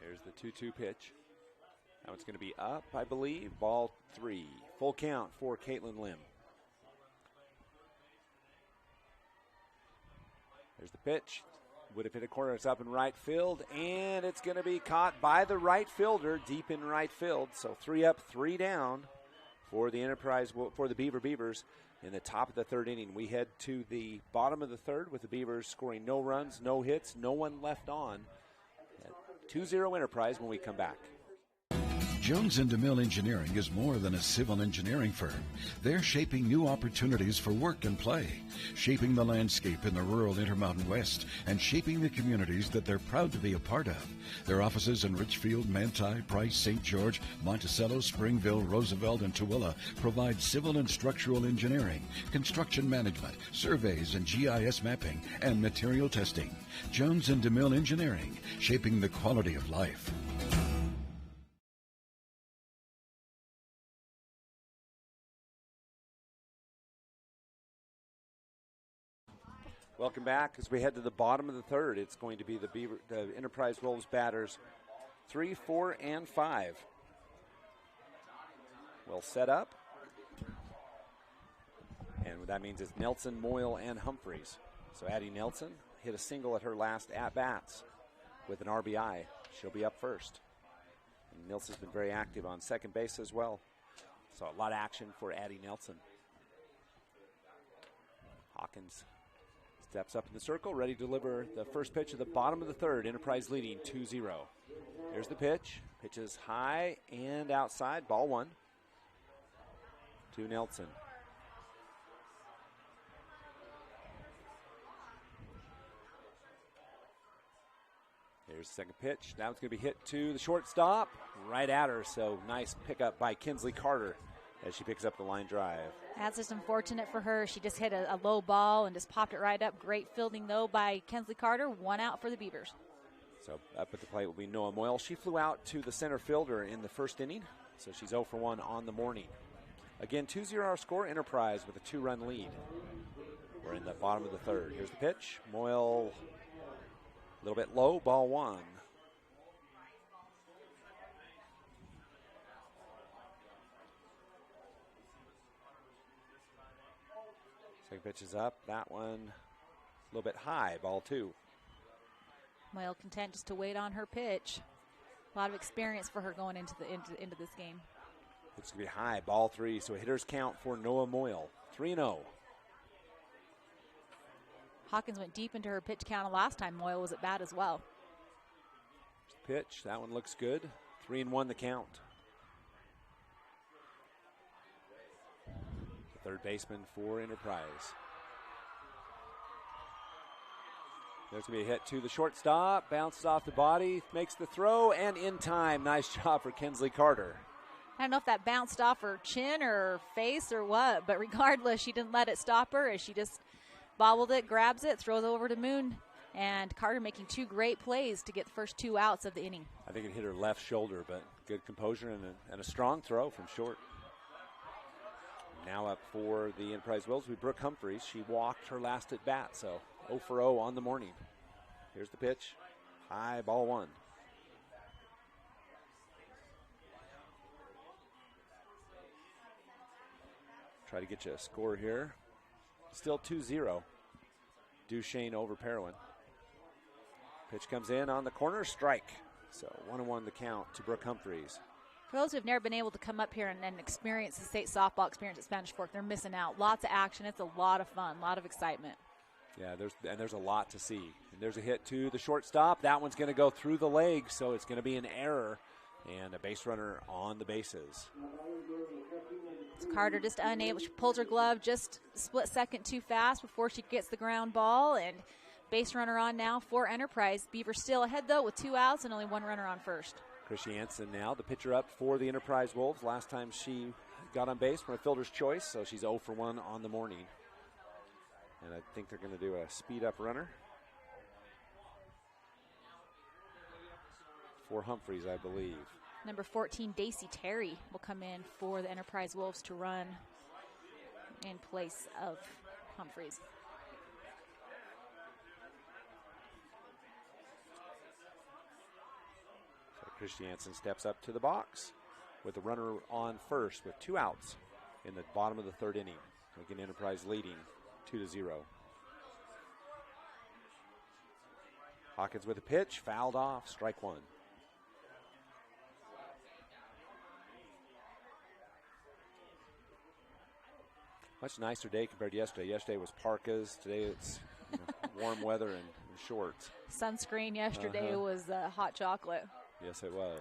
Here's the 2-2 pitch. That one's going to be up, I believe. Ball 3. Full count for Caitlin Lim. There's the pitch. Would have hit a corner. It's up in right field, and it's going to be caught by the right fielder deep in right field. So 3 up, 3 down for the Beavers in the top of the third inning. We head to the bottom of the third with the Beavers scoring no runs, no hits, no one left on. 2-0 Enterprise when we come back. Jones and DeMille Engineering is more than a civil engineering firm. They're shaping new opportunities for work and play, shaping the landscape in the rural Intermountain West, and shaping the communities that they're proud to be a part of. Their offices in Richfield, Manti, Price, St. George, Monticello, Springville, Roosevelt, and Tooele provide civil and structural engineering, construction management, surveys and GIS mapping, and material testing. Jones and DeMille Engineering, shaping the quality of life. Welcome back as we head to the bottom of the third. It's going to be the Enterprise Wolves batters 3, 4, and 5. Well set up. And what that means is Nelson, Moyle, and Humphreys. So Addie Nelson hit a single at her last at-bats with an RBI. She'll be up first. And Nelson's been very active on second base as well. So a lot of action for Addie Nelson. Hawkins steps up in the circle, ready to deliver the first pitch of the bottom of the third. Enterprise leading 2-0. Here's the pitch. Pitch is high and outside. Ball 1 to Nelson. Here's the second pitch. Now it's going to be hit to the shortstop. Right at her, so nice pickup by Kinsley Carter as she picks up the line drive. That's just unfortunate for her. She just hit a low ball and just popped it right up. Great fielding, though, by Kinsley Carter. 1 out for the Beavers. So up at the plate will be Noah Moyle. She flew out to the center fielder in the first inning, so she's 0 for 1 on the morning. Again, 2-0 our score. Enterprise with a 2-run lead. We're in the bottom of the third. Here's the pitch. Moyle a little bit low. Ball 1. Second pitch is up. That one a little bit high. Ball 2. Moyle content just to wait on her pitch. A lot of experience for her going into this game. It's going to be high. Ball 3. So a hitter's count for Noah Moyle. 3-0. Hawkins went deep into her pitch count last time. Moyle was at bat as well. Pitch. That one looks good. 3-1 the count. Third baseman for Enterprise. There's going to be a hit to the shortstop. Bounces off the body, makes the throw, and in time. Nice job for Kinsley Carter. I don't know if that bounced off her chin or her face or what, but regardless, she didn't let it stop her as she just bobbled it, grabs it, throws it over to Moon. And Carter making 2 great plays to get the first 2 outs of the inning. I think it hit her left shoulder, but good composure and a strong throw from short. Now up for the Enterprise Wolves will be Brooke Humphreys. She walked her last at bat, so 0 for 0 on the morning. Here's the pitch. High, ball 1. Try to get you a score here. Still 2-0. Duchesne over Parowan. Pitch comes in on the corner, strike. So 1-1 the count to Brooke Humphreys. For those who have never been able to come up here and experience the state softball experience at Spanish Fork, they're missing out. Lots of action. It's a lot of fun, a lot of excitement. Yeah, there's a lot to see. And there's a hit to the shortstop. That one's going to go through the legs, so it's going to be an error and a base runner on the bases. Carter just unable. She pulls her glove just a split second too fast before she gets the ground ball, and base runner on now for Enterprise. Beavers still ahead, though, with 2 outs and only 1 runner on first. Chrissy Jansen now, the pitcher up for the Enterprise Wolves. Last time she got on base from a fielder's choice, so she's 0 for 1 on the morning. And I think they're going to do a speed-up runner for Humphreys, I believe. Number 14, Daisy Terry, will come in for the Enterprise Wolves to run in place of Humphreys. So Christiansen steps up to the box with the runner on first with 2 outs in the bottom of the 3rd inning. Again, Enterprise leading 2-0. Hawkins with a pitch, fouled off, strike 1. Much nicer day compared to yesterday. Yesterday was parkas. Today it's warm weather and shorts. Sunscreen yesterday was hot chocolate. Yes, it was.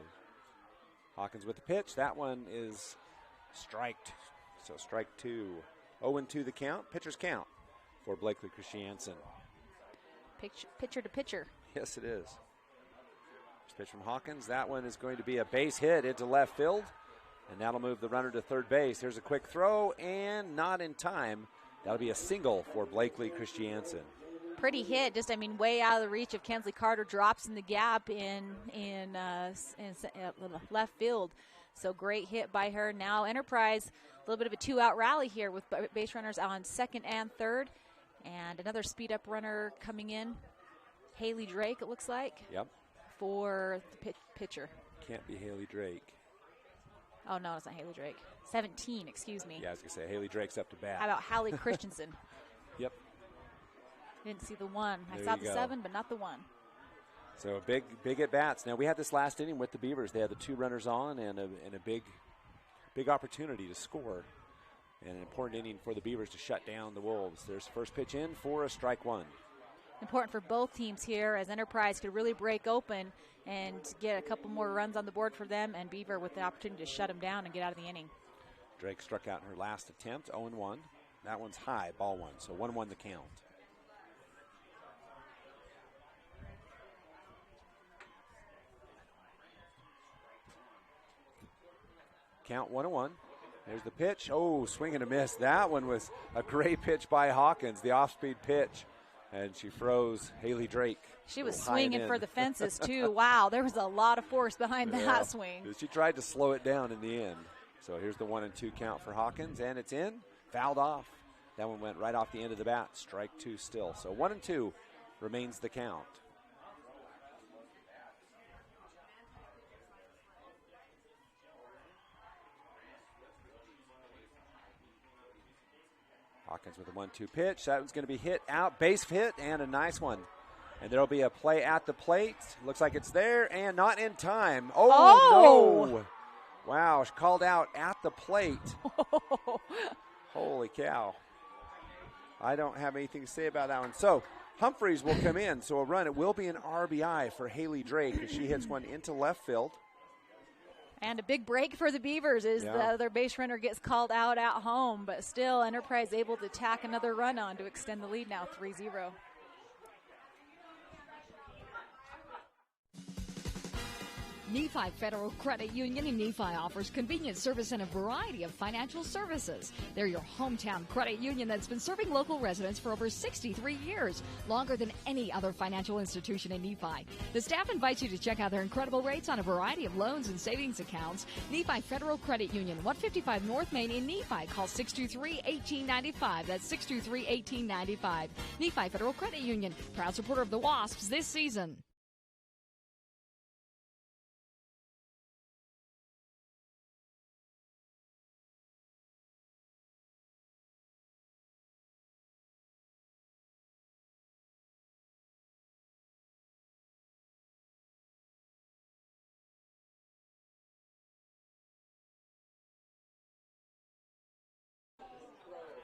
Hawkins with the pitch. That one is striked. So strike 2. 0-2 the count. Pitcher's count for Blakely Christiansen. Pitcher to pitcher. Yes, it is. First pitch from Hawkins. That one is going to be a base hit into left field. And that'll move the runner to 3rd base. Here's a quick throw, and not in time. That'll be a single for Blakely Christiansen. Pretty hit, just way out of the reach of Kensley Carter. Drops in the gap in left field. So great hit by her. Now Enterprise, a little bit of a 2-out rally here with base runners on 2nd and 3rd. And another speed-up runner coming in. Haley Drake, it looks like. Yep. For the pitcher. Can't be Haley Drake. Oh, no, it's not Haley Drake. 17, excuse me. Yeah, I was going to say, Haley Drake's up to bat. How about Hallie Christensen? Yep. Didn't see the 1. I There saw you the go. 7, but not the 1. So big at bats. Now we had this last inning with the Beavers. They had the 2 runners on and a big opportunity to score. And an important inning for the Beavers to shut down the Wolves. There's the first pitch in for a strike 1. Important for both teams here, as Enterprise could really break open and get a couple more runs on the board for them, and Beaver with the opportunity to shut them down and get out of the inning. Drake struck out in her last attempt, 0-1. That one's high, ball 1, so 1-1 the count. Count 1-1. There's the pitch. Oh, swing and a miss. That one was a great pitch by Hawkins, the off-speed pitch. And she froze Haley Drake. She was swinging for the fences, too. Wow, there was a lot of force behind that swing. She tried to slow it down in the end. So here's the 1-2 count for Hawkins, and it's in. Fouled off. That one went right off the end of the bat. Strike 2 still. So 1-2 remains the count. Hawkins with a 1-2 pitch. That one's going to be hit out. Base hit and a nice one. And there'll be a play at the plate. Looks like it's there and not in time. Oh! No! Wow, she called out at the plate. Holy cow. I don't have anything to say about that one. So Humphreys will come in. So a run. It will be an RBI for Haley Drake as she hits one into left field. And a big break for the Beavers as the other base runner gets called out at home. But still, Enterprise able to tack another run on to extend the lead now 3-0. Nephi Federal Credit Union in Nephi offers convenient service and a variety of financial services. They're your hometown credit union that's been serving local residents for over 63 years, longer than any other financial institution in Nephi. The staff invites you to check out their incredible rates on a variety of loans and savings accounts. Nephi Federal Credit Union, 155 North Main in Nephi. Call 623-1895. That's 623-1895. Nephi Federal Credit Union, proud supporter of the Wasps this season.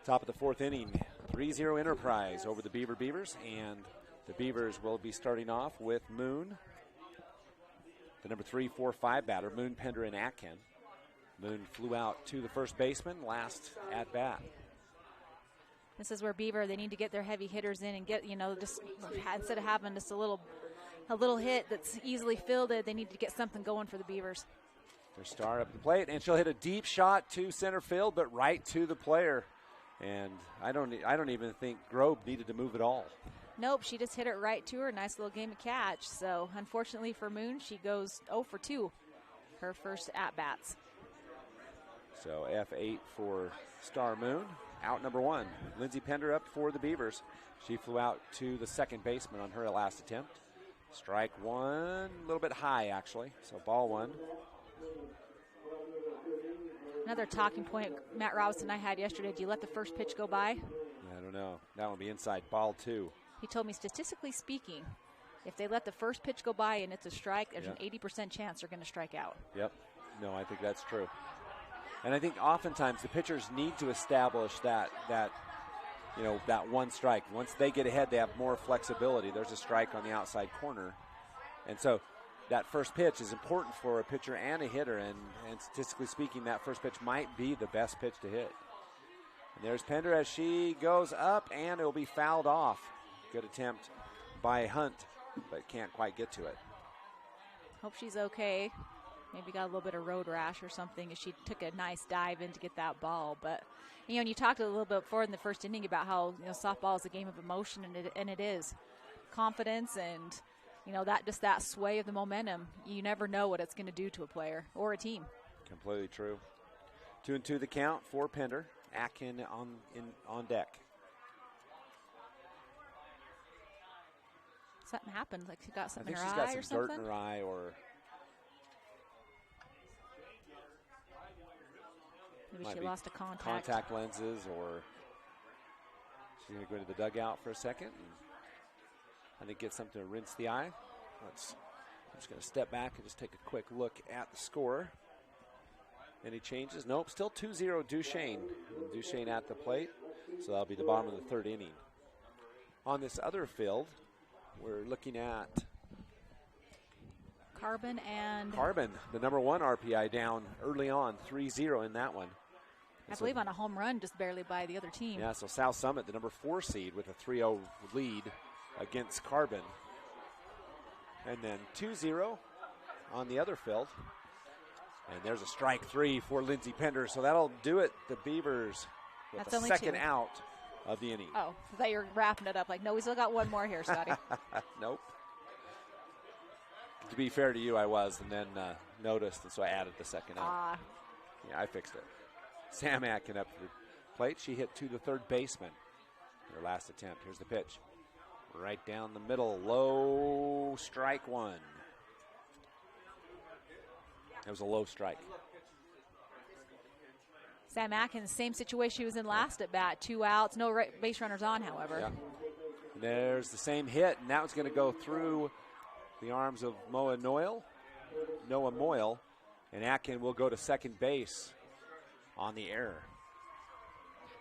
Top of the 4th inning, 3-0 Enterprise over the Beavers, and the Beavers will be starting off with Moon, the number 3, 4, 5 batter, Moon, Pender, and Atkin. Moon flew out to the first baseman last at bat. This is where Beaver, they need to get their heavy hitters in and get, just instead of having just a little hit that's easily fielded, they need to get something going for the Beavers. Their star up at the plate, and she'll hit a deep shot to center field, but right to the player. And I don't even think Grobe needed to move at all. Nope, she just hit it right to her. Nice little game of catch. So unfortunately for Moon, she goes 0 for 2. her first at-bats. So F8 for Star Moon. Out number 1. Lindsey Pender up for the Beavers. She flew out to the second baseman on her last attempt. Strike 1, a little bit high actually. So ball 1. Another talking point Matt Robinson and I had yesterday. Do you let the first pitch go by? I don't know. That will be inside. Ball 2. He told me, statistically speaking, if they let the first pitch go by and it's a strike, there's an 80% chance they're going to strike out. Yep. No, I think that's true. And I think oftentimes the pitchers need to establish that one strike. Once they get ahead, they have more flexibility. There's a strike on the outside corner. And so that first pitch is important for a pitcher and a hitter. And statistically speaking, that first pitch might be the best pitch to hit. And there's Pender as she goes up, and it will be fouled off. Good attempt by Hunt, but can't quite get to it. Hope she's okay. Maybe got a little bit of road rash or something as she took a nice dive in to get that ball. But, and you talked a little bit before in the first inning about how, softball is a game of emotion, and it is. Confidence and, that sway of the momentum. You never know what it's going to do to a player or a team. Completely true. 2-2 the count for Pender. Atkin on deck. Something happened, like she got something in her eye or something? I think she's got some dirt in her eye, or maybe she lost a contact. Contact lenses, or she's going to go into the dugout for a second and I think get something to rinse the eye. I'm just going to step back and just take a quick look at the score. Any changes? Nope, still 2-0 Duchesne. Duchesne at the plate, so that'll be the bottom of the third inning. On this other field, we're looking at Carbon, the number 1 RPI, down early on, 3-0 in that one. I believe on a home run just barely by the other team. Yeah, so South Summit, the number 4 seed, with a 3-0 lead against Carbon. And then 2-0 on the other field. And there's a strike 3 for Lindsey Pender, so that'll do it. The Beavers with the second out of the inning. Oh, I thought you were wrapping it up. Like, no, we still got one more here, Scotty. Nope. To be fair to you, I was, and then noticed, and so I added the second out. Yeah, I fixed it. Sam Atkin up to the plate. She hit to the third baseman. Her last attempt. Here's the pitch. Right down the middle. Low, strike 1. It was a low strike. Sam Atkins, same situation she was in last at bat. 2 outs, no base runners on, however. Yeah. And there's the same hit, and that was going to go through the arms of Noah Moyle, and Atkin will go to second base on the error.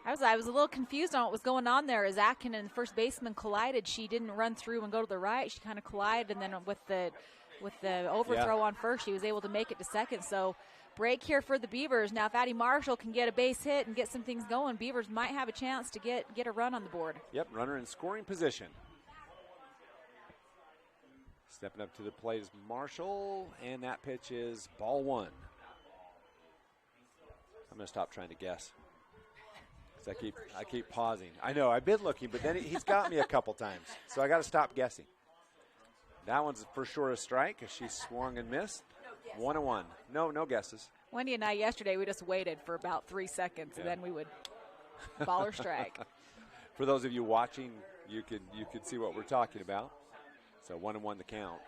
I was a little confused on what was going on there. As Atkin and the first baseman collided, she didn't run through and go to the right. She kind of collided, and then with the overthrow on first, she was able to make it to second. So break here for the Beavers. Now, if Addie Marshall can get a base hit and get some things going, Beavers might have a chance to get a run on the board. Yep, runner in scoring position. Stepping up to the plate is Marshall, and that pitch is ball 1. I'm going to stop trying to guess. I keep pausing. I know, I've been looking, but then he's got me a couple times, so I got to stop guessing. That one's for sure a strike as she swung and missed. 1-1. No guesses. Wendy and I yesterday, we just waited for about 3 seconds, and then we would ball or strike. For those of you watching, you could see what we're talking about. So 1-1 the count.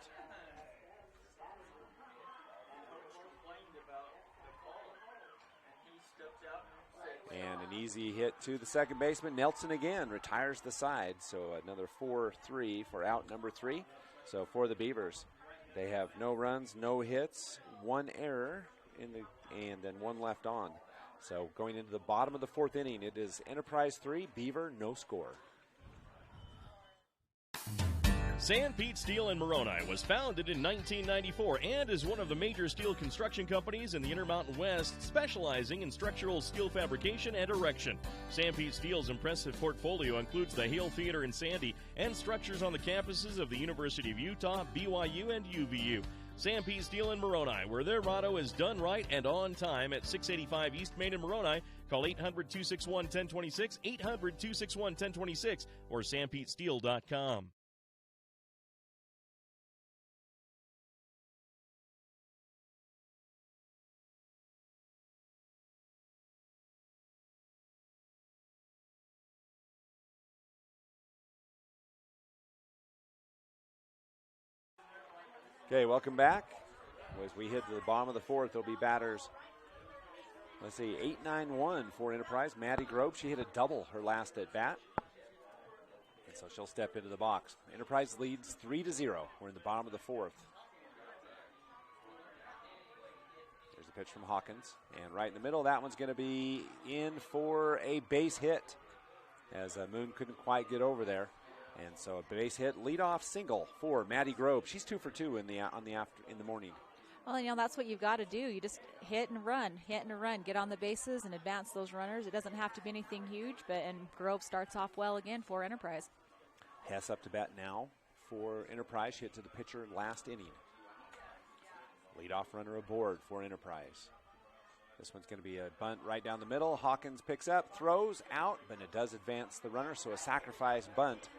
And an easy hit to the second baseman. Nelson again retires the side. So another 4-3 for out number 3. So for the Beavers, they have no runs, no hits, 1 error, and then 1 left on. So going into the bottom of the 4th inning, it is Enterprise 3, Beaver no score. Sanpete Steel in Moroni was founded in 1994 and is one of the major steel construction companies in the Intermountain West, specializing in structural steel fabrication and erection. Sanpete Steel's impressive portfolio includes the Hale Theater in Sandy and structures on the campuses of the University of Utah, BYU, and UVU. Sanpete Steel in Moroni, where their motto is done right and on time, at 685 East Main in Moroni. Call 800-261-1026, 800-261-1026, or sanpetesteel.com. Okay, welcome back. As we hit to the bottom of the fourth, there'll be batters. Let's see, 8-9-1 for Enterprise. Maddie Grobe, she hit a double her last at bat. And so she'll step into the box. Enterprise leads 3-0. We're in the bottom of the fourth. There's a pitch from Hawkins. And right in the middle, that one's going to be in for a base hit, as Moon couldn't quite get over there. And so a base hit, leadoff single for Maddie Grobe. She's 2 for 2 in the morning. Well, you know, that's what you've got to do. You just hit and run, get on the bases and advance those runners. It doesn't have to be anything huge, and Grove starts off well again for Enterprise. Hess up to bat now for Enterprise. She hit to the pitcher last inning. Leadoff runner aboard for Enterprise. This one's going to be a bunt right down the middle. Hawkins picks up, throws out, but it does advance the runner, so a sacrifice bunt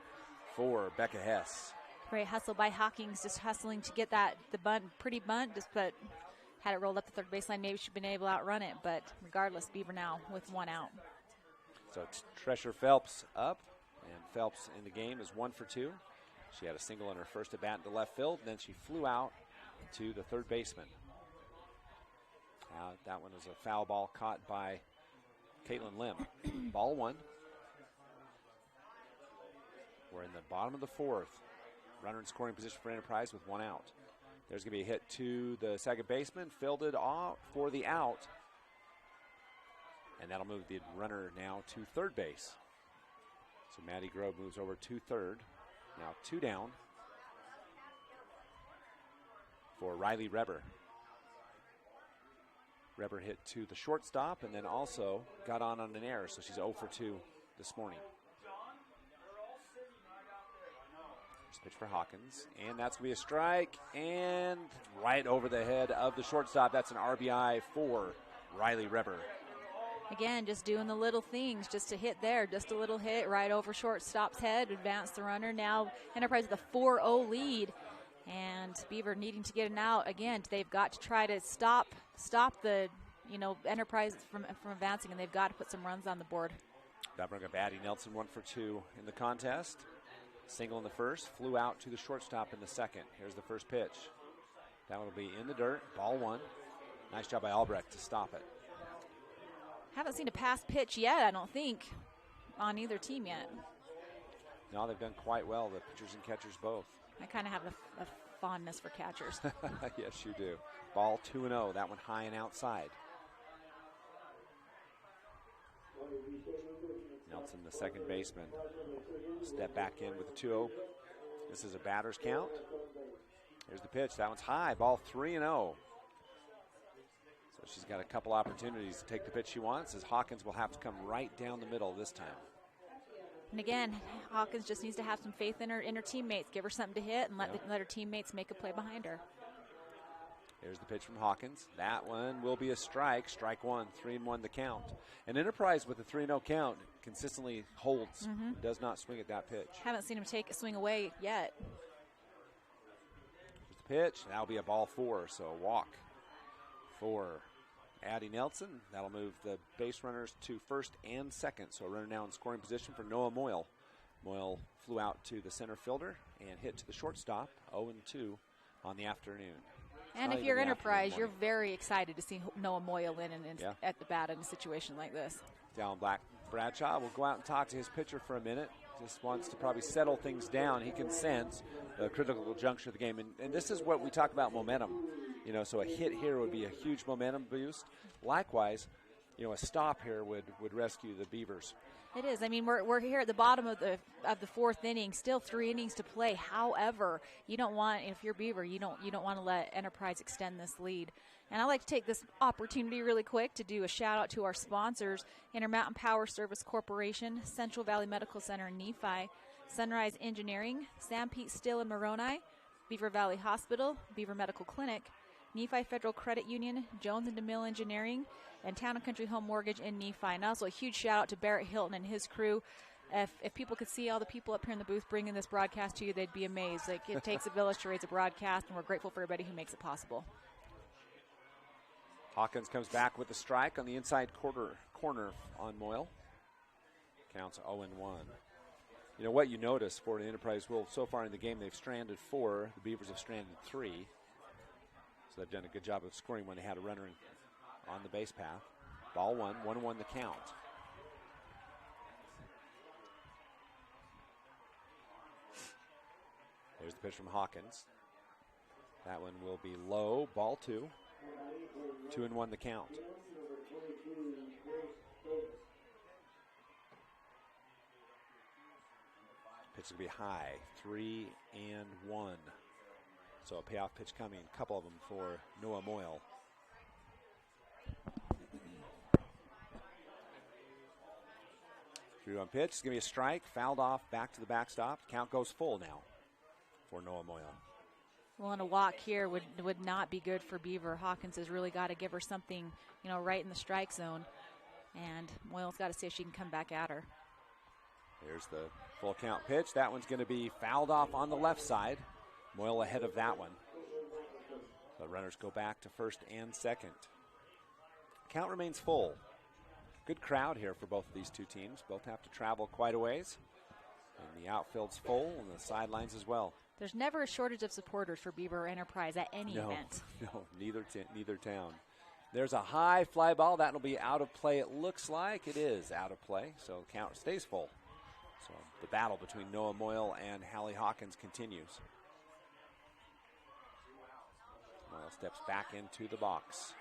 for Becca Hess. Great hustle by Hawkins, just hustling to get the bunt, pretty bunt, just but had it rolled up the third baseline. Maybe she'd been able to outrun it, but regardless, Beaver now with 1 out. So Tresher Phelps up, and Phelps in the game is 1 for 2. She had a single in her first at bat into left field, and then she flew out to the third baseman. That one was a foul ball caught by Caitlin Lim. Ball 1. We're in the bottom of the fourth. Runner in scoring position for Enterprise with 1 out. There's going to be a hit to the second baseman, fielded off for the out. And that'll move the runner now to third base. So Maddie Grove moves over to third. Now 2 down for Riley Reber. Reber hit to the shortstop and then also got on an error, so she's 0 for 2 this morning. Pitch for Hawkins, and that's going to be a strike, and right over the head of the shortstop. That's an RBI for Riley Reber. Again, just doing the little things, just a hit there, just a little hit right over shortstop's head, advance the runner. Now Enterprise with a 4-0 lead, and Beaver needing to get an out. Again, they've got to try to stop the, Enterprise from advancing, and they've got to put some runs on the board. That brought up Addie Nelson 1 for 2 in the contest. Single in the first, flew out to the shortstop in the second. Here's the first pitch. That one will be in the dirt, ball 1. Nice job by Albrecht to stop it. Haven't seen a pass pitch yet, I don't think, on either team yet. No, they've done quite well, the pitchers and catchers both. I kind of have a fondness for catchers. Yes, you do. Ball 2-0, that one high and outside. Nelson, the second baseman, step back in with the 2-0. This is a batter's count. Here's the pitch. That one's high. Ball 3-0. So she's got a couple opportunities to take the pitch she wants, as Hawkins will have to come right down the middle this time. And again, Hawkins just needs to have some faith in her teammates. Give her something to hit and let her teammates make a play behind her. There's the pitch from Hawkins. That one will be a strike. Strike 1, 3-1 the count. And Enterprise with a 3-0 count consistently holds, does not swing at that pitch. Haven't seen him take a swing away yet. There's the pitch. That'll be a ball 4, so a walk for Addie Nelson. That'll move the base runners to first and second. So a runner now in scoring position for Noah Moyle. Moyle flew out to the center fielder and hit to the shortstop, 0-2 on the afternoon. And if you're Enterprise, you're very excited to see Noah Moyle in at the bat in a situation like this. Down Black Bradshaw will go out and talk to his pitcher for a minute. Just wants to probably settle things down. He can sense the critical juncture of the game. And this is what we talk about, momentum. So a hit here would be a huge momentum boost. Likewise, a stop here would rescue the Beavers. It is. I mean, we're here at the bottom of the fourth inning, still 3 innings to play. However, you don't want, if you're Beaver, you don't want to let Enterprise extend this lead. And I'd like to take this opportunity really quick to do a shout out to our sponsors: Intermountain Power Service Corporation, Central Valley Medical Center in Nephi, Sunrise Engineering, Sam Pete Steel in Moroni, Beaver Valley Hospital, Beaver Medical Clinic, Nephi Federal Credit Union, Jones and DeMille Engineering, and Town and Country Home Mortgage in Nephi. And also a huge shout out to Barrett Hilton and his crew. If people could see all the people up here in the booth bringing this broadcast to you, they'd be amazed. It takes a village to raise a broadcast, and we're grateful for everybody who makes it possible. Hawkins comes back with a strike on the inside corner on Moyle. Counts 0-1. What you notice for the Enterprise, so far in the game they've stranded 4. The Beavers have stranded 3. So they've done a good job of scoring when they had a runner on the base path. Ball 1-1 the count. There's the pitch from Hawkins. That one will be low. Ball 2. 2-1 the count. Pitch will be high. 3-1. So a payoff pitch coming. A couple of them for Noah Moyle. Through on pitch. It's going to be a strike. Fouled off. Back to the backstop. Count goes full now for Noah Moyle. Well, and a walk here would not be good for Beaver. Hawkins has really got to give her something, right in the strike zone. And Moyle's got to see if she can come back at her. Here's the full count pitch. That one's going to be fouled off on the left side. Moyle ahead of that one. The runners go back to first and second. Count remains full. Good crowd here for both of these two teams. Both have to travel quite a ways. And the outfield's full and the sidelines as well. There's never a shortage of supporters for Beaver Enterprise at any event. No, neither town. There's a high fly ball. That'll be out of play. It looks like it is out of play, so count stays full. So the battle between Noah Moyle and Hallie Hawkins continues. Moyle steps back into the box.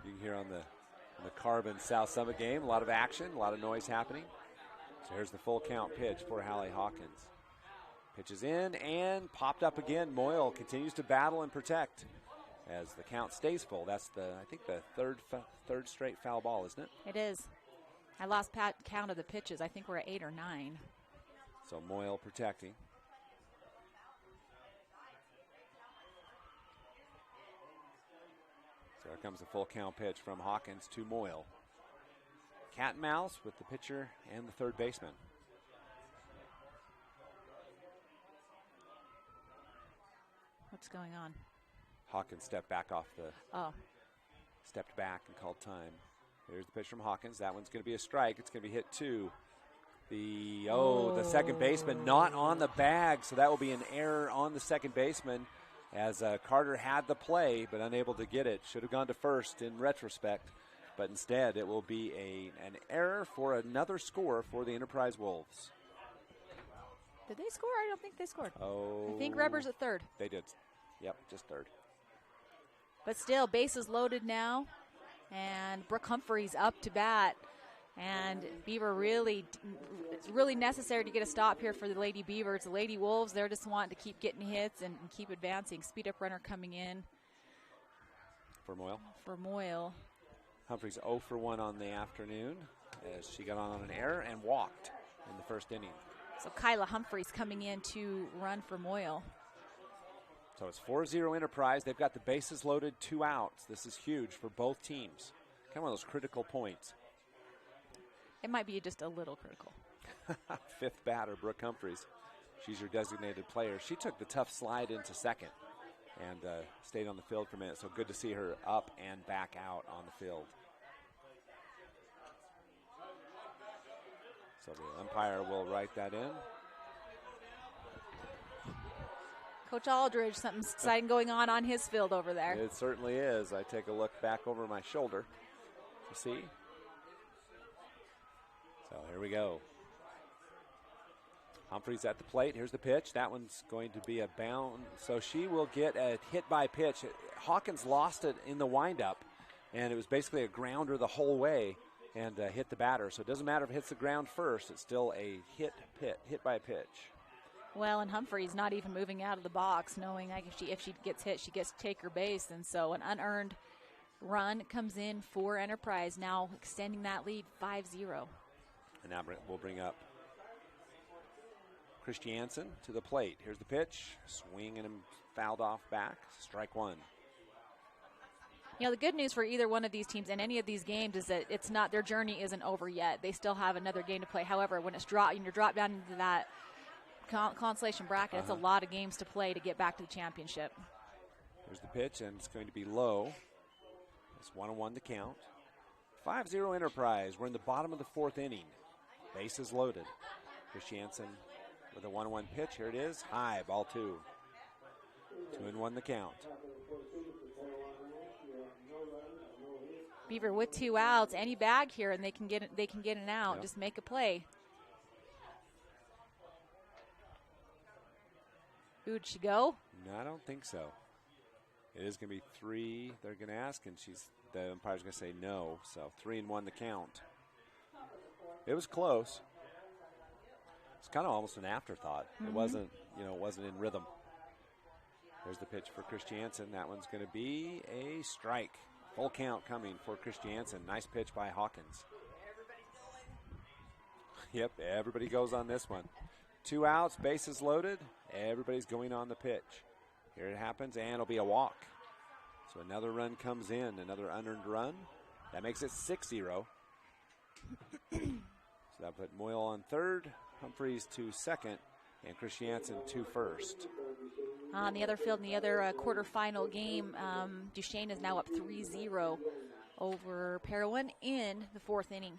You can hear on the Carbon South Summit game, a lot of action, a lot of noise happening. So here's the full count pitch for Hallie Hawkins. Pitches in and popped up again. Moyle continues to battle and protect as the count stays full. That's I think the third straight foul ball, isn't it? It is. I lost count of the pitches. I think we're at 8 or 9. So Moyle protecting. So here comes the full count pitch from Hawkins to Moyle. Cat and mouse with the pitcher and the third baseman. What's going on? Hawkins stepped back stepped back and called time. Here's the pitch from Hawkins. That one's going to be a strike. It's going to be hit to the second baseman, not on the bag, so that will be an error on the second baseman as Carter had the play but unable to get it. Should have gone to first in retrospect, but instead it will be an error for another score for the Enterprise Wolves. Did they score? I don't think they scored. Oh. I think Rebber's at third. They did. Yep, just third. But still, bases loaded now. And Brooke Humphreys up to bat. And Beaver it's really necessary to get a stop here for the Lady Beavers. The Lady Wolves, they're just wanting to keep getting hits and keep advancing. Speed up runner coming in. For Moyle. Humphreys 0 for 1 on the afternoon as she got on an error and walked in the first inning. So Kyla Humphreys coming in to run for Moyle. So it's 4-0 Enterprise. They've got the bases loaded, 2 outs. This is huge for both teams. Kind of one of those critical points. It might be just a little critical. Fifth batter, Brooke Humphreys. She's your designated player. She took the tough slide into second and stayed on the field for a minute. So good to see her up and back out on the field. So the umpire will write that in. Coach Aldridge, something exciting going on his field over there. It certainly is. I take a look back over my shoulder to see. So here we go. Humphreys at the plate. Here's the pitch. That one's going to be a bound. So she will get a hit by pitch. Hawkins lost it in the windup, and it was basically a grounder the whole way and hit the batter. So it doesn't matter if it hits the ground first. It's still a hit by pitch. Well, and Humphreys not even moving out of the box, knowing like if she gets hit, she gets to take her base. And so an unearned run comes in for Enterprise, now extending that lead 5-0. And now we'll bring up Christiansen to the plate. Here's the pitch. Swing and fouled off back. Strike 1. The good news for either one of these teams in any of these games is that it's not, their journey isn't over yet. They still have another game to play. However, when you're dropped down into that consolation bracket, it's a lot of games to play to get back to the championship. Here's the pitch, and it's going to be low. It's 1-1 the count. 5-0 Enterprise. We're in the bottom of the 4th inning. Bases loaded. Christiansen with a 1-1 pitch. Here it is. High, ball 2. 2-1 the count. Beaver with 2 outs, any bag here, and they can get an out. Yep. Just make a play. Who'd she go? No, I don't think so. It is going to be 3. They're going to ask, and the umpire's going to say no. So 3-1 the count. It was close. It's kind of almost an afterthought. It wasn't, it wasn't in rhythm. There's the pitch for Christiansen. That one's going to be a strike. Full count coming for Christiansen. Nice pitch by Hawkins. Yep, everybody goes on this one. 2 outs, bases loaded. Everybody's going on the pitch. Here it happens, and it'll be a walk. So another run comes in, another unearned run. That makes it 6-0. So that put Moyle on third, Humphreys to second, and Christiansen to first. On the other field, in the other quarterfinal game, Duchesne is now up 3-0 over Parowan in the 4th inning.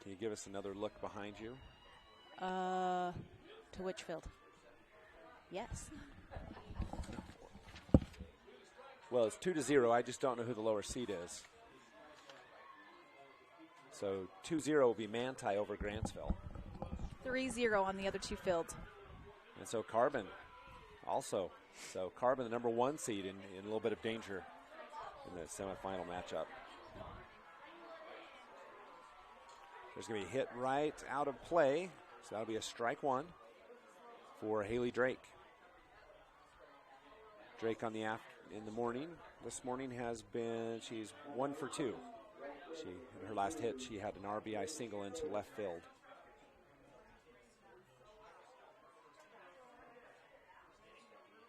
Can you give us another look behind you? To which field? Yes. Well, it's 2-0. I just don't know who the lower seed is. So 2-0 will be Manti over Grantsville. 3-0 on the other 2 fields. And so Carbon also. So Carbon, the number 1 seed, in a little bit of danger in the semifinal matchup. There's going to be a hit right out of play. So that'll be a strike 1 for Haley Drake. Drake in the morning. This morning she's 1 for 2. In her last hit, she had an RBI single into left field.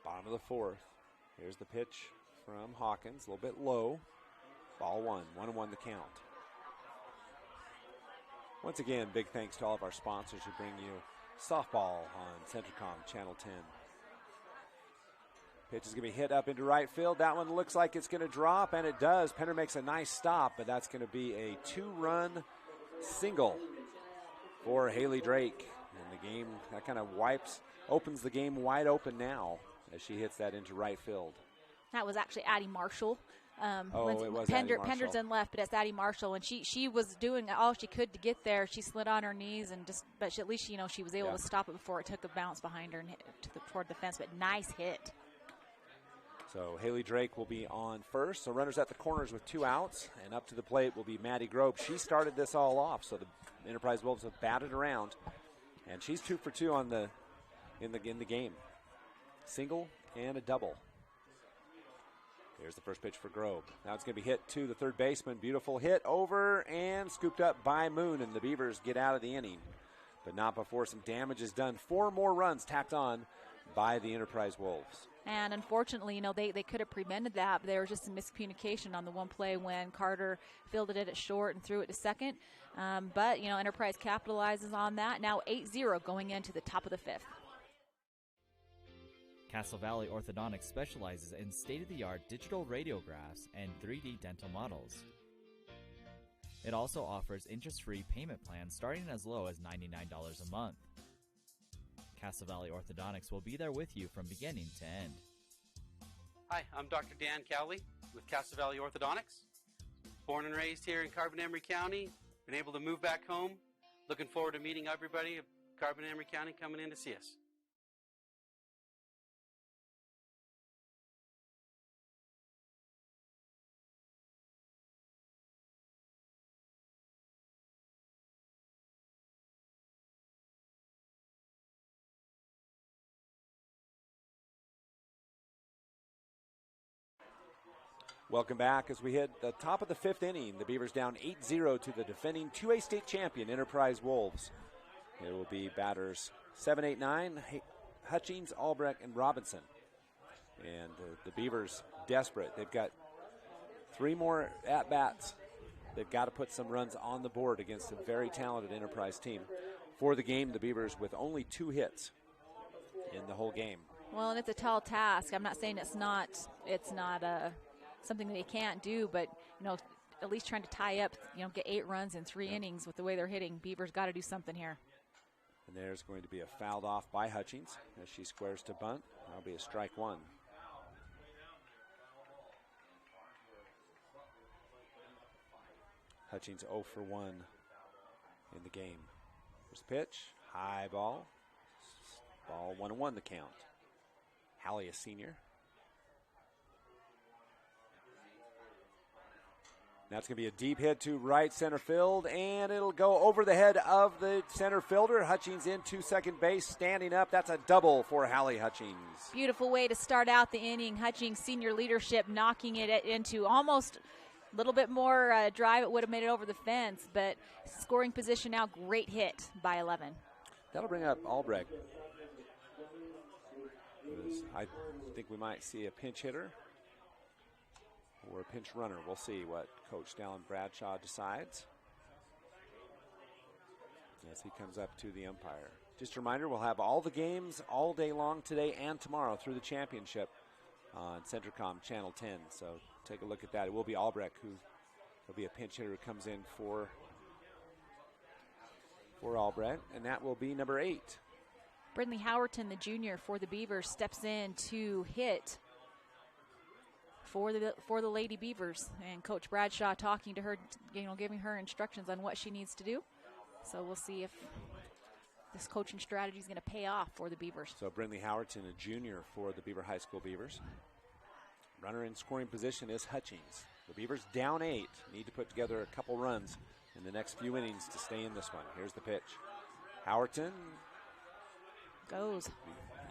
Bottom of the 4th. Here's the pitch from Hawkins, a little bit low. Ball 1, 1-1 the count. Once again, big thanks to all of our sponsors who bring you softball on Centricom Channel 10. Pitch is going to be hit up into right field. That one looks like it's going to drop, and it does. Penner makes a nice stop, but that's going to be a 2-run single for Haley Drake. And the game, that kind of opens the game wide open now as she hits that into right field. That was actually Addie Marshall. It was Addie Marshall. Pender's in left, but it's Addie Marshall, and she was doing all she could to get there. She slid on her knees, but at least she was able to stop it before it took a bounce behind her and hit toward the fence. But nice hit. So Haley Drake will be on first. So runners at the corners with 2 outs, and up to the plate will be Maddie Grobe. She started this all off, so the Enterprise Wolves have batted around, and she's 2 for 2 in the game. Single and a double. Here's the first pitch for Grobe. Now it's going to be hit to the third baseman. Beautiful hit over and scooped up by Moon, and the Beavers get out of the inning. But not before some damage is done. 4 more runs tacked on by the Enterprise Wolves. And unfortunately, they could have prevented that, but there was just some miscommunication on the one play when Carter fielded it at short and threw it to second. But Enterprise capitalizes on that. Now 8-0 going into the top of the 5th. Castle Valley Orthodontics specializes in state-of-the-art digital radiographs and 3D dental models. It also offers interest-free payment plans starting as low as $99 a month. Castle Valley Orthodontics will be there with you from beginning to end. Hi, I'm Dr. Dan Cowley with Castle Valley Orthodontics. Born and raised here in Carbon-Emery County, been able to move back home. Looking forward to meeting everybody of Carbon-Emery County coming in to see us. Welcome back as we hit the top of the 5th inning. The Beavers down 8-0 to the defending 2A state champion Enterprise Wolves. It will be batters 7, 8, 9, Hutchings, Albrecht, and Robinson. And the Beavers desperate. They've got 3 more at-bats. They've got to put some runs on the board against a very talented Enterprise team. For the game, the Beavers with only 2 hits in the whole game. Well, and it's a tall task. I'm not saying it's not something they can't do, but at least trying to tie up, get 8 runs in 3 innings with the way they're hitting. Beavers got to do something here. And there's going to be a fouled off by Hutchings as she squares to bunt. That'll be a strike one. Hutchings 0 for 1 in the game. There's the pitch, high ball. Ball 1-1 the count. Hallie, a senior. That's going to be a deep hit to right center field, and it'll go over the head of the center fielder. Hutchings into second base, standing up. That's a double for Hallie Hutchings. Beautiful way to start out the inning. Hutchings senior leadership knocking it into almost a little bit more drive. It would have made it over the fence, but scoring position now, great hit by 11. That'll bring up Albrecht. I think we might see a pinch hitter or a pinch runner. We'll see what Coach Dallin Bradshaw decides as he comes up to the umpire. Just a reminder, we'll have all the games all day long today and tomorrow through the championship on Centricom Channel 10. So take a look at that. It will be Albrecht who will be a pinch hitter who comes in for Albrecht, and that will be number 8. Brindley Howerton, the junior for the Beavers, steps in to hit for the Lady Beavers, and Coach Bradshaw talking to her, giving her instructions on what she needs to do. So we'll see if this coaching strategy is going to pay off for the Beavers. So Brindley Howerton, a junior for the Beaver High School Beavers. Runner in scoring position is Hutchings. The Beavers down 8, need to put together a couple runs in the next few innings to stay in this one. Here's the pitch. Howerton goes.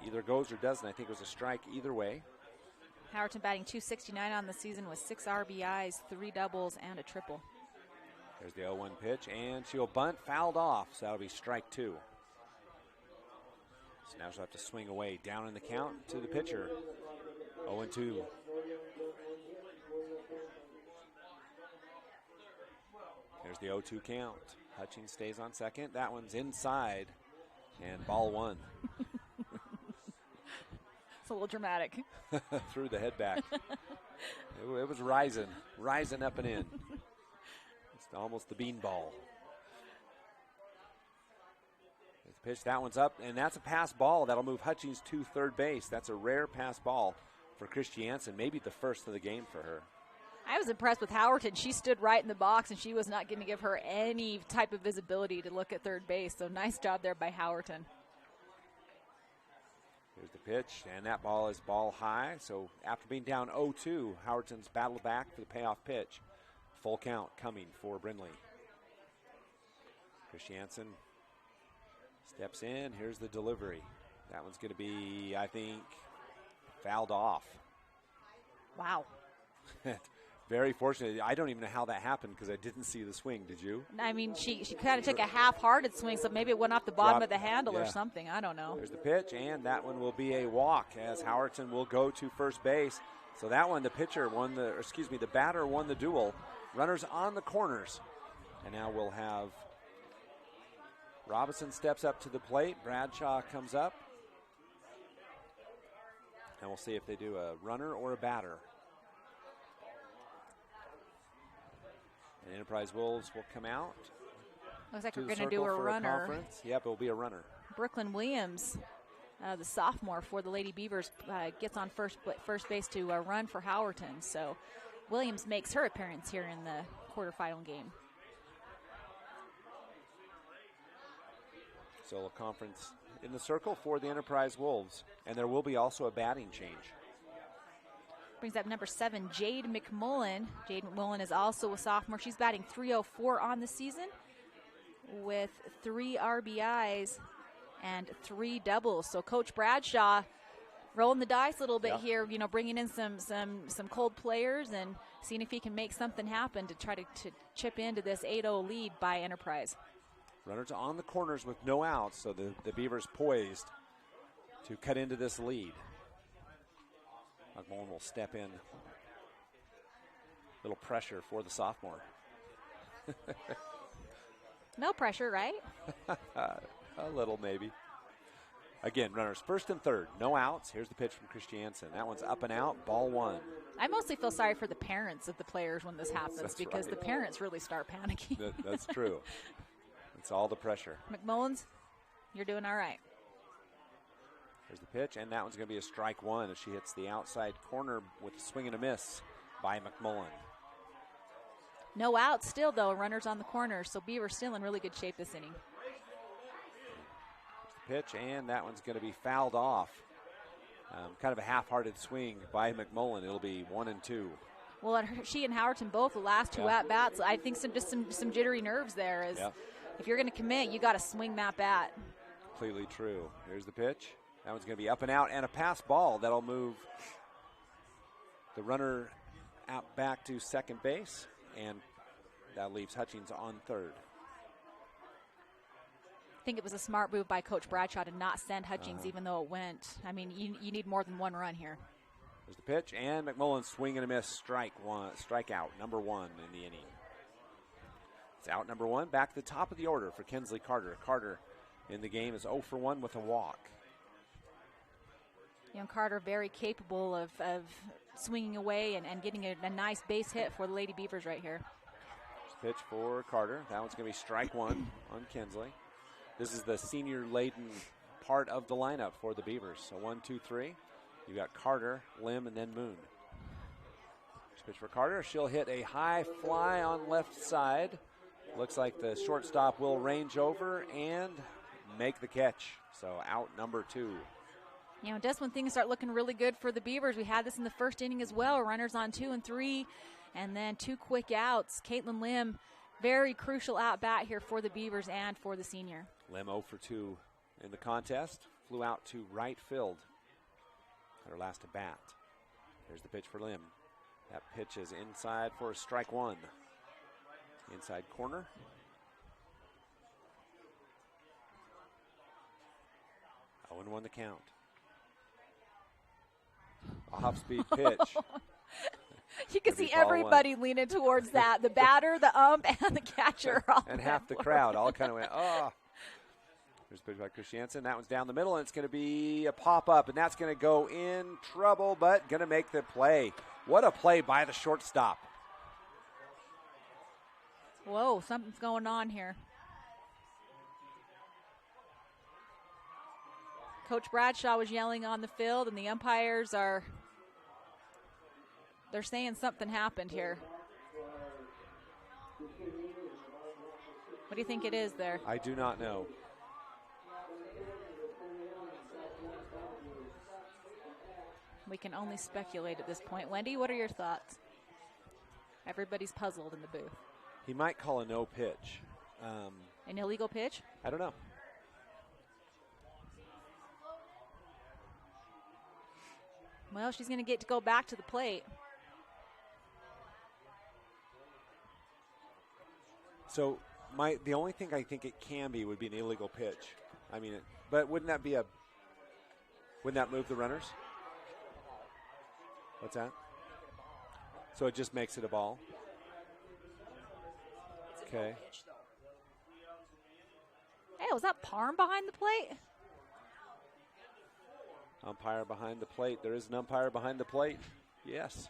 Either goes or doesn't. I think it was a strike either way. Howerton batting .269 on the season with 6 RBIs, 3 doubles, and a triple. There's the 0-1 pitch, and she'll bunt, fouled off, so that'll be strike 2. So now she'll have to swing away, down in the count to the pitcher. 0-2. There's the 0-2 count. Hutchings stays on second. That one's inside, and ball 1. It's a little dramatic. Threw the head back. It was rising up and in. It's almost the beanball. There's the pitch. That one's up, and that's a pass ball. That'll move Hutchings to third base. That's a rare pass ball for Christiansen, maybe the first of the game for her. I was impressed with Howerton. She stood right in the box, and she was not going to give her any type of visibility to look at third base. So nice job there by Howerton. Here's the pitch, and that ball is ball high. So after being down 0-2, Howerton's battled back for the payoff pitch. Full count coming for Brindley. Christiansen steps in. Here's the delivery. That one's going to be, I think, fouled off. Wow. Very fortunate. I don't even know how that happened because I didn't see the swing. Did you? I mean, she kind of took a half-hearted swing, so maybe it went off the bottom of the handle or something. I don't know. There's the pitch, and that one will be a walk as Howerton will go to first base. So that one, the batter won the duel. Runners on the corners. And now we'll have Robinson steps up to the plate. Bradshaw comes up. And we'll see if they do a runner or a batter. And Enterprise Wolves will come out. Looks like we're going to do a runner. Yep, it will be a runner. Brooklyn Williams, the sophomore for the Lady Beavers, gets on first base to run for Howerton. So Williams makes her appearance here in the quarterfinal game. So a conference in the circle for the Enterprise Wolves. And there will be also a batting change. Brings up number 7, Jade McMullen. Jade McMullen is also a sophomore. She's batting .304 on the season with 3 RBIs and 3 doubles. So Coach Bradshaw rolling the dice a little bit here, bringing in some cold players and seeing if he can make something happen to try to chip into this 8-0 lead by Enterprise. Runners on the corners with no outs, so the Beavers poised to cut into this lead. McMullen will step in. A little pressure for the sophomore. No pressure, right? A little, maybe. Again, runners first and third. No outs. Here's the pitch from Christiansen. That one's up and out. Ball 1. I mostly feel sorry for the parents of the players when this happens because the parents really start panicking. That's true. It's all the pressure. McMullen's You're doing all right. Here's the pitch, and that one's going to be a strike one as she hits the outside corner with a swing and a miss by McMullen. No outs still, though. Runners on the corner, so Beaver's still in really good shape this inning. Here's the pitch, and that one's going to be fouled off. Kind of a half-hearted swing by McMullen. It'll be 1-2. Well, she and Howerton both the last two at-bats. I think some jittery nerves there. If you're going to commit, you got to swing that bat. Completely true. Here's the pitch. That one's going to be up and out, and a pass ball that'll move the runner out back to second base, and that leaves Hutchings on third. I think it was a smart move by Coach Bradshaw to not send Hutchings, even though it went. I mean, you need more than one run here. There's the pitch, and McMullen swing and a miss, strikeout, number one in the inning. It's out number one, back to the top of the order for Kinsley Carter. Carter in the game is 0 for 1 with a walk. Young Carter very capable of swinging away and getting a nice base hit for the Lady Beavers right here. Pitch for Carter. That one's going to be strike one on Kinsley. This is the senior-laden part of the lineup for the Beavers. So 1, 2, 3. You got Carter, Lim, and then Moon. Pitch for Carter. She'll hit a high fly on left side. Looks like the shortstop will range over and make the catch. So out number 2. You know, just when things start looking really good for the Beavers, we had this in the first inning as well. Runners on 2 and 3, and then 2 quick outs. Caitlin Lim, very crucial at bat here for the Beavers and for the senior. Lim 0 for 2 in the contest. Flew out to right field at her last at bat. Here's the pitch for Lim. That pitch is inside for a strike one. Inside corner. Oh, and 1 the count. Off-speed pitch. You can see everybody leaning towards that. The batter, the ump, and the catcher. And half the crowd all kind of went, oh. There's a pitch by Christiansen. That one's down the middle, and it's going to be a pop-up, and that's going to go in trouble, but going to make the play. What a play by the shortstop. Whoa, something's going on here. Coach Bradshaw was yelling on the field, and the umpires they're saying something happened here. What do you think it is there? I do not know. We can only speculate at this point. Wendy, what are your thoughts? Everybody's puzzled in the booth. He might call a no pitch. An illegal pitch? I don't know. Well, she's going to get to go back to the plate. So the only thing I think it can be would be an illegal pitch. I mean, but wouldn't that move the runners? What's that? So it just makes it a ball. Okay. Hey, was that Parm behind the plate? Umpire behind the plate. There is an umpire behind the plate. Yes.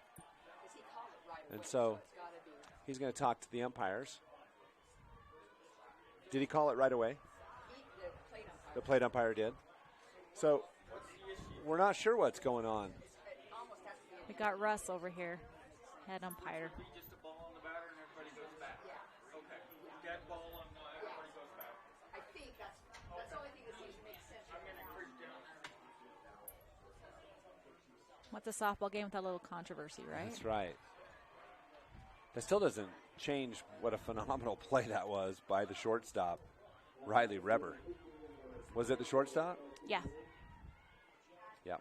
And so he's going to talk to the umpires. Did he call it right away? The plate umpire did. So we're not sure what's going on. We got Russ over here, head umpire. Just a ball on the batter and everybody goes back. Yeah. Okay. Dead ball and everybody goes back. I think that's the only thing that seems to make sense. I'm going to creep down. What's a softball game without a little controversy, right? That's right. That still doesn't change what a phenomenal play that was by the shortstop, Riley Reber. Was it the shortstop? Yeah. Yep.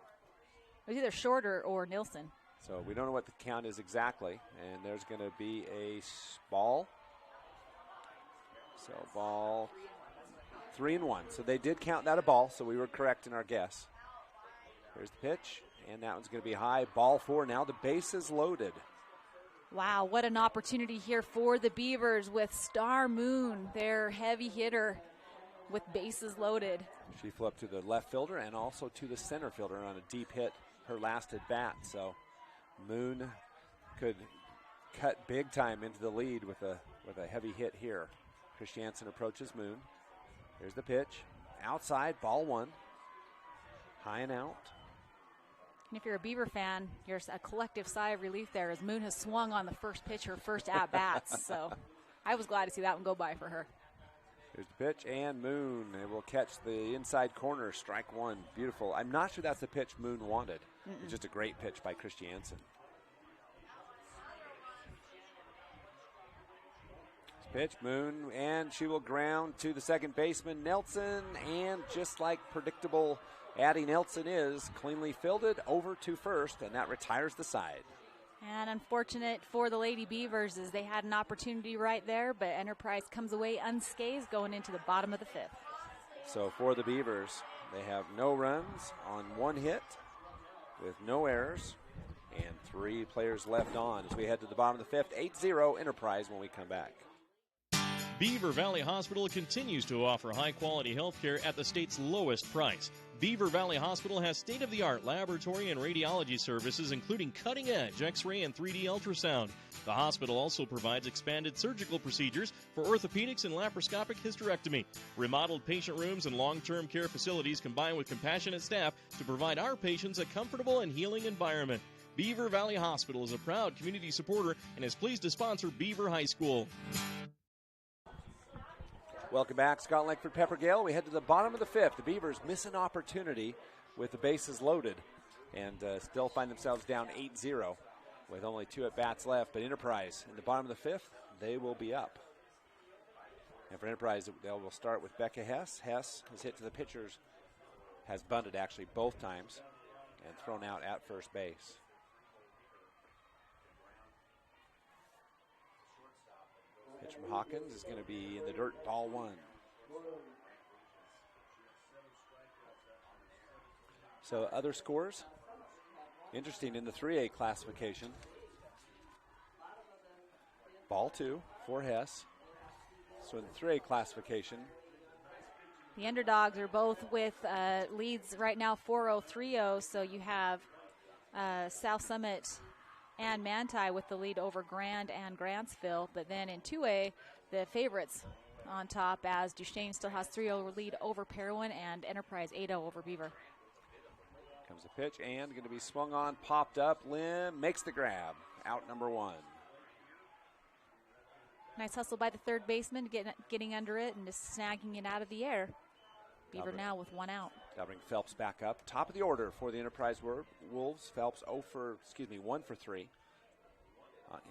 It was either Shorter or Nilsson. So we don't know what the count is exactly, and there's going to be a ball. So ball 3-1. So they did count that a ball, so we were correct in our guess. Here's the pitch, and that one's going to be high. Ball 4. Now the base is loaded. Wow, what an opportunity here for the Beavers with Star Moon, their heavy hitter, with bases loaded. She flipped to the left fielder and also to the center fielder on a deep hit, her last at bat. So Moon could cut big time into the lead with a heavy hit here. Christiansen approaches Moon. Here's the pitch. outside, ball one. High and out. And if you're a Beaver fan, there's a collective sigh of relief there as Moon has swung on the first pitch, her first at-bats. So I was glad to see that one go by for her. Here's the pitch, and Moon will catch the inside corner, strike one. Beautiful. I'm not sure that's the pitch Moon wanted. It's just a great pitch by Christiansen. Pitch, Moon, and she will ground to the second baseman, Nelson, and just like predictable Addie Nelson is, cleanly fielded over to first, and that retires the side. And unfortunate for the Lady Beavers is they had an opportunity right there, but Enterprise comes away unscathed going into the bottom of the fifth. So for the Beavers, they have no runs on one hit with no errors and 3 players left on as we head to the bottom of the fifth. 8-0 Enterprise when we come back. Beaver Valley Hospital continues to offer high-quality health care at the state's lowest price. Beaver Valley Hospital has state-of-the-art laboratory and radiology services, including cutting-edge X-ray and 3D ultrasound. The hospital also provides expanded surgical procedures for orthopedics and laparoscopic hysterectomy. Remodeled patient rooms and long-term care facilities combine with compassionate staff to provide our patients a comfortable and healing environment. Beaver Valley Hospital is a proud community supporter and is pleased to sponsor Beaver High School. Welcome back, Scott Langford Peppergale. We head to the bottom of the fifth. The Beavers miss an opportunity with the bases loaded and still find themselves down 8-0 with only 2 at-bats left. But Enterprise in the bottom of the fifth, they will be up. And for Enterprise, they will start with Becca Hess. Hess has hit to the pitchers, has bunted actually both times, and thrown out at first base. Pitch from Hawkins is going to be in the dirt, ball one. So other scores, interesting in the 3A classification. Ball two for Hess. So in the 3A classification, the underdogs are both with leads right now 4-0, 3-0. So you have South Summit and Manti with the lead over Grand and Grantsville. But then in 2A, the favorites on top as Duchesne still has 3-0 lead over Parowan and Enterprise 8-0 over Beaver. Comes the pitch and going to be swung on, popped up. Lim makes the grab. Out number one. Nice hustle by the third baseman, getting under it and just snagging it out of the air. Beaver now with 1 out. That'll bring Phelps back up. Top of the order for the Enterprise Wolves. Phelps 1 for 3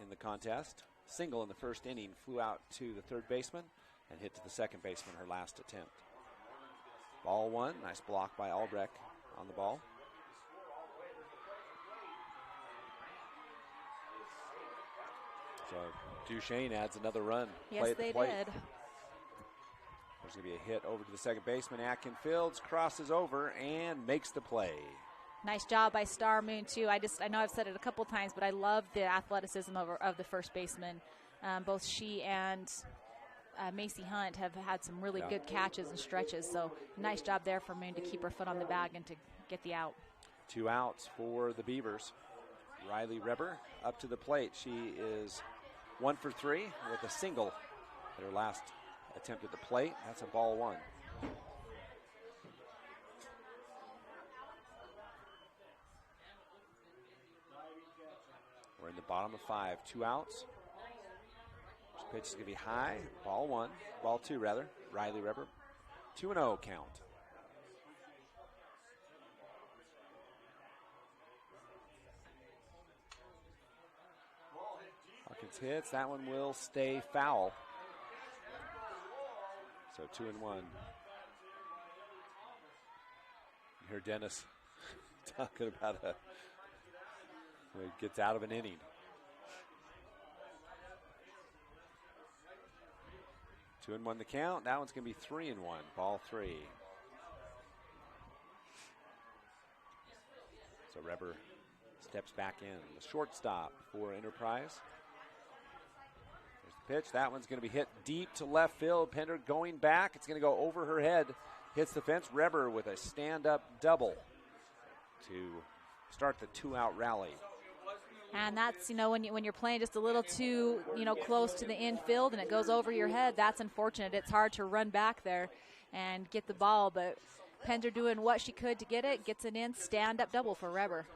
in the contest. Single in the first inning, flew out to the third baseman and hit to the second baseman her last attempt. Ball one, nice block by Albrecht on the ball. So Duchesne adds another run. Yes, they did. There's going to be a hit over to the second baseman. Atkin Fields crosses over and makes the play. Nice job by Star Moon, too. I know I've said it a couple times, but I love the athleticism of the first baseman. Both she and Macy Hunt have had some really good catches and stretches, so nice job there for Moon to keep her foot on the bag and to get the out. 2 outs for the Beavers. Riley Reber up to the plate. She is 1 for 3 with a single at her last attempt at the plate. That's a ball one. We're in the bottom of 5. 2 outs. This pitch is going to be high. Ball two rather. Riley Reber. 2-0 count. Hawkins hits. That one will stay foul. So 2-1. You hear Dennis talking about when he gets out of an inning. 2-1 the count. That one's going to be 3-1. Ball 3. So Reber steps back in. The shortstop for Enterprise. There's the pitch. That one's going to be hit deep to left field. Pender going back. It's going to go over her head. Hits the fence. Reber with a stand-up double to start the 2-out rally. And that's, when you're playing just a little too, close to the infield and it goes over your head, that's unfortunate. It's hard to run back there. and get the ball, but Pender doing what she could to get it, gets it in, stand-up double for Reber.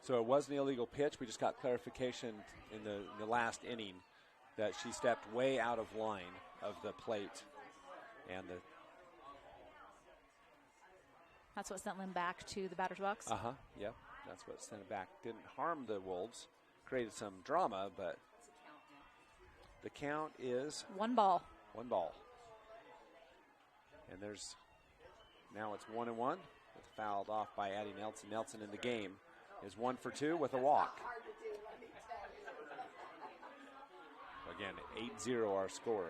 So it was an illegal pitch. We just got clarification in the last inning that she stepped way out of line of the plate. And that's what sent Lynn back to the batter's box? Yep. That's what sent it back. Didn't harm the Wolves. Created some drama, but the count is 1 ball. 1 ball. And now it's 1-1. It's fouled off by Addie Nelson. Nelson in the game is 1 for 2 with a walk. Again, 8-0 our score.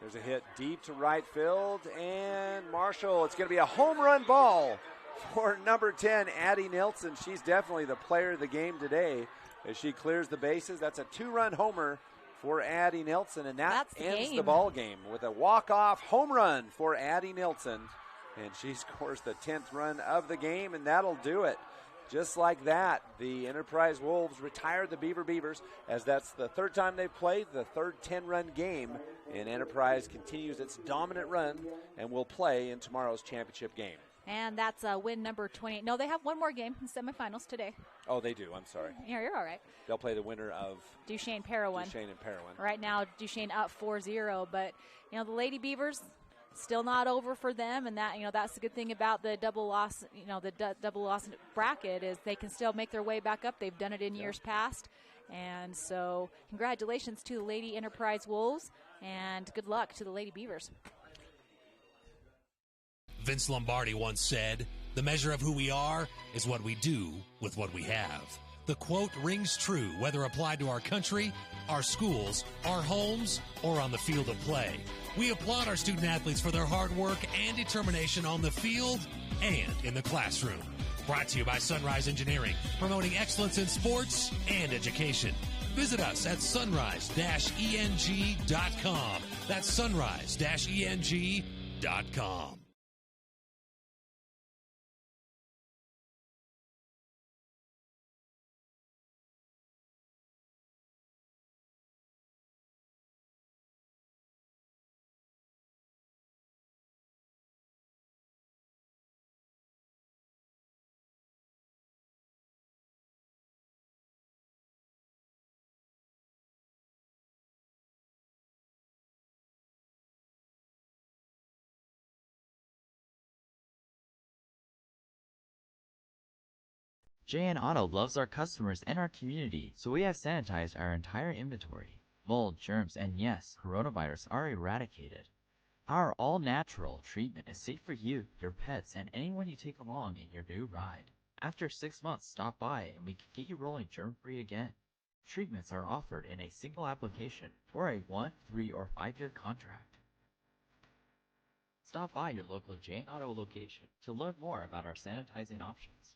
There's a hit deep to right field, and Marshall, it's going to be a home run ball for number 10, Addie Nelson. She's definitely the player of the game today as she clears the bases. That's a 2-run homer for Addie Nelson, and that ends the ball game with a walk-off home run for Addie Nelson. And she scores the 10th run of the game, and that'll do it. Just like that, the Enterprise Wolves retired the Beaver Beavers, as that's the 3rd time they've played, the 3rd 10-run game. And Enterprise continues its dominant run and will play in tomorrow's championship game. And that's win number 28. No, they have one more game in semifinals today. Oh, they do. I'm sorry. Yeah, you're all right. They'll play the winner of Duchesne-Parowan. Duchesne and Parowan. Right now, Duchesne up 4-0. But, the Lady Beavers, still not over for them, and that that's the good thing about the double loss. The double loss bracket is they can still make their way back up. They've done it in years past, and so congratulations to the Lady Enterprise Wolves, and good luck to the Lady Beavers. Vince Lombardi once said, "The measure of who we are is what we do with what we have." The quote rings true whether applied to our country, our schools, our homes, or on the field of play. We applaud our student athletes for their hard work and determination on the field and in the classroom. Brought to you by Sunrise Engineering, promoting excellence in sports and education. Visit us at sunrise-eng.com. That's sunrise-eng.com. JN Auto loves our customers and our community, so we have sanitized our entire inventory. Mold, germs, and yes, coronavirus are eradicated. Our all-natural treatment is safe for you, your pets, and anyone you take along in your new ride. After 6 months, stop by and we can get you rolling germ-free again. Treatments are offered in a single application or a 1, 3, or 5-year contract. Stop by your local JN Auto location to learn more about our sanitizing options.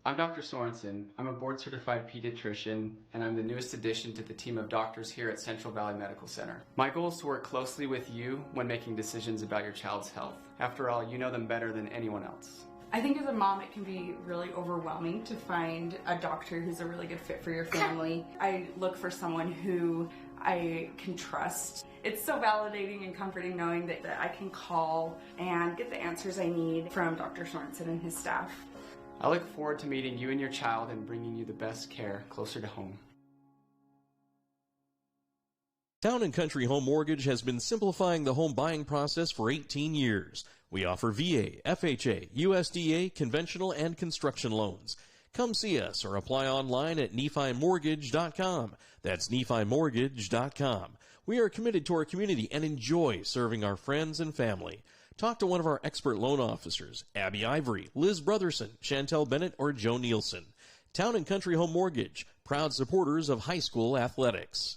I'm Dr. Sorensen. I'm a board-certified pediatrician, and I'm the newest addition to the team of doctors here at Central Valley Medical Center. My goal is to work closely with you when making decisions about your child's health. After all, you know them better than anyone else. I think as a mom, it can be really overwhelming to find a doctor who's a really good fit for your family. I look for someone who I can trust. It's so validating and comforting knowing that I can call and get the answers I need from Dr. Sorensen and his staff. I look forward to meeting you and your child and bringing you the best care closer to home. Town & Country Home Mortgage has been simplifying the home buying process for 18 years. We offer VA, FHA, USDA, conventional, and construction loans. Come see us or apply online at NephiMortgage.com. That's NephiMortgage.com. We are committed to our community and enjoy serving our friends and family. Talk to one of our expert loan officers, Abby Ivory, Liz Brotherson, Chantel Bennett, or Joe Nielsen. Town & Country Home Mortgage, proud supporters of high school athletics.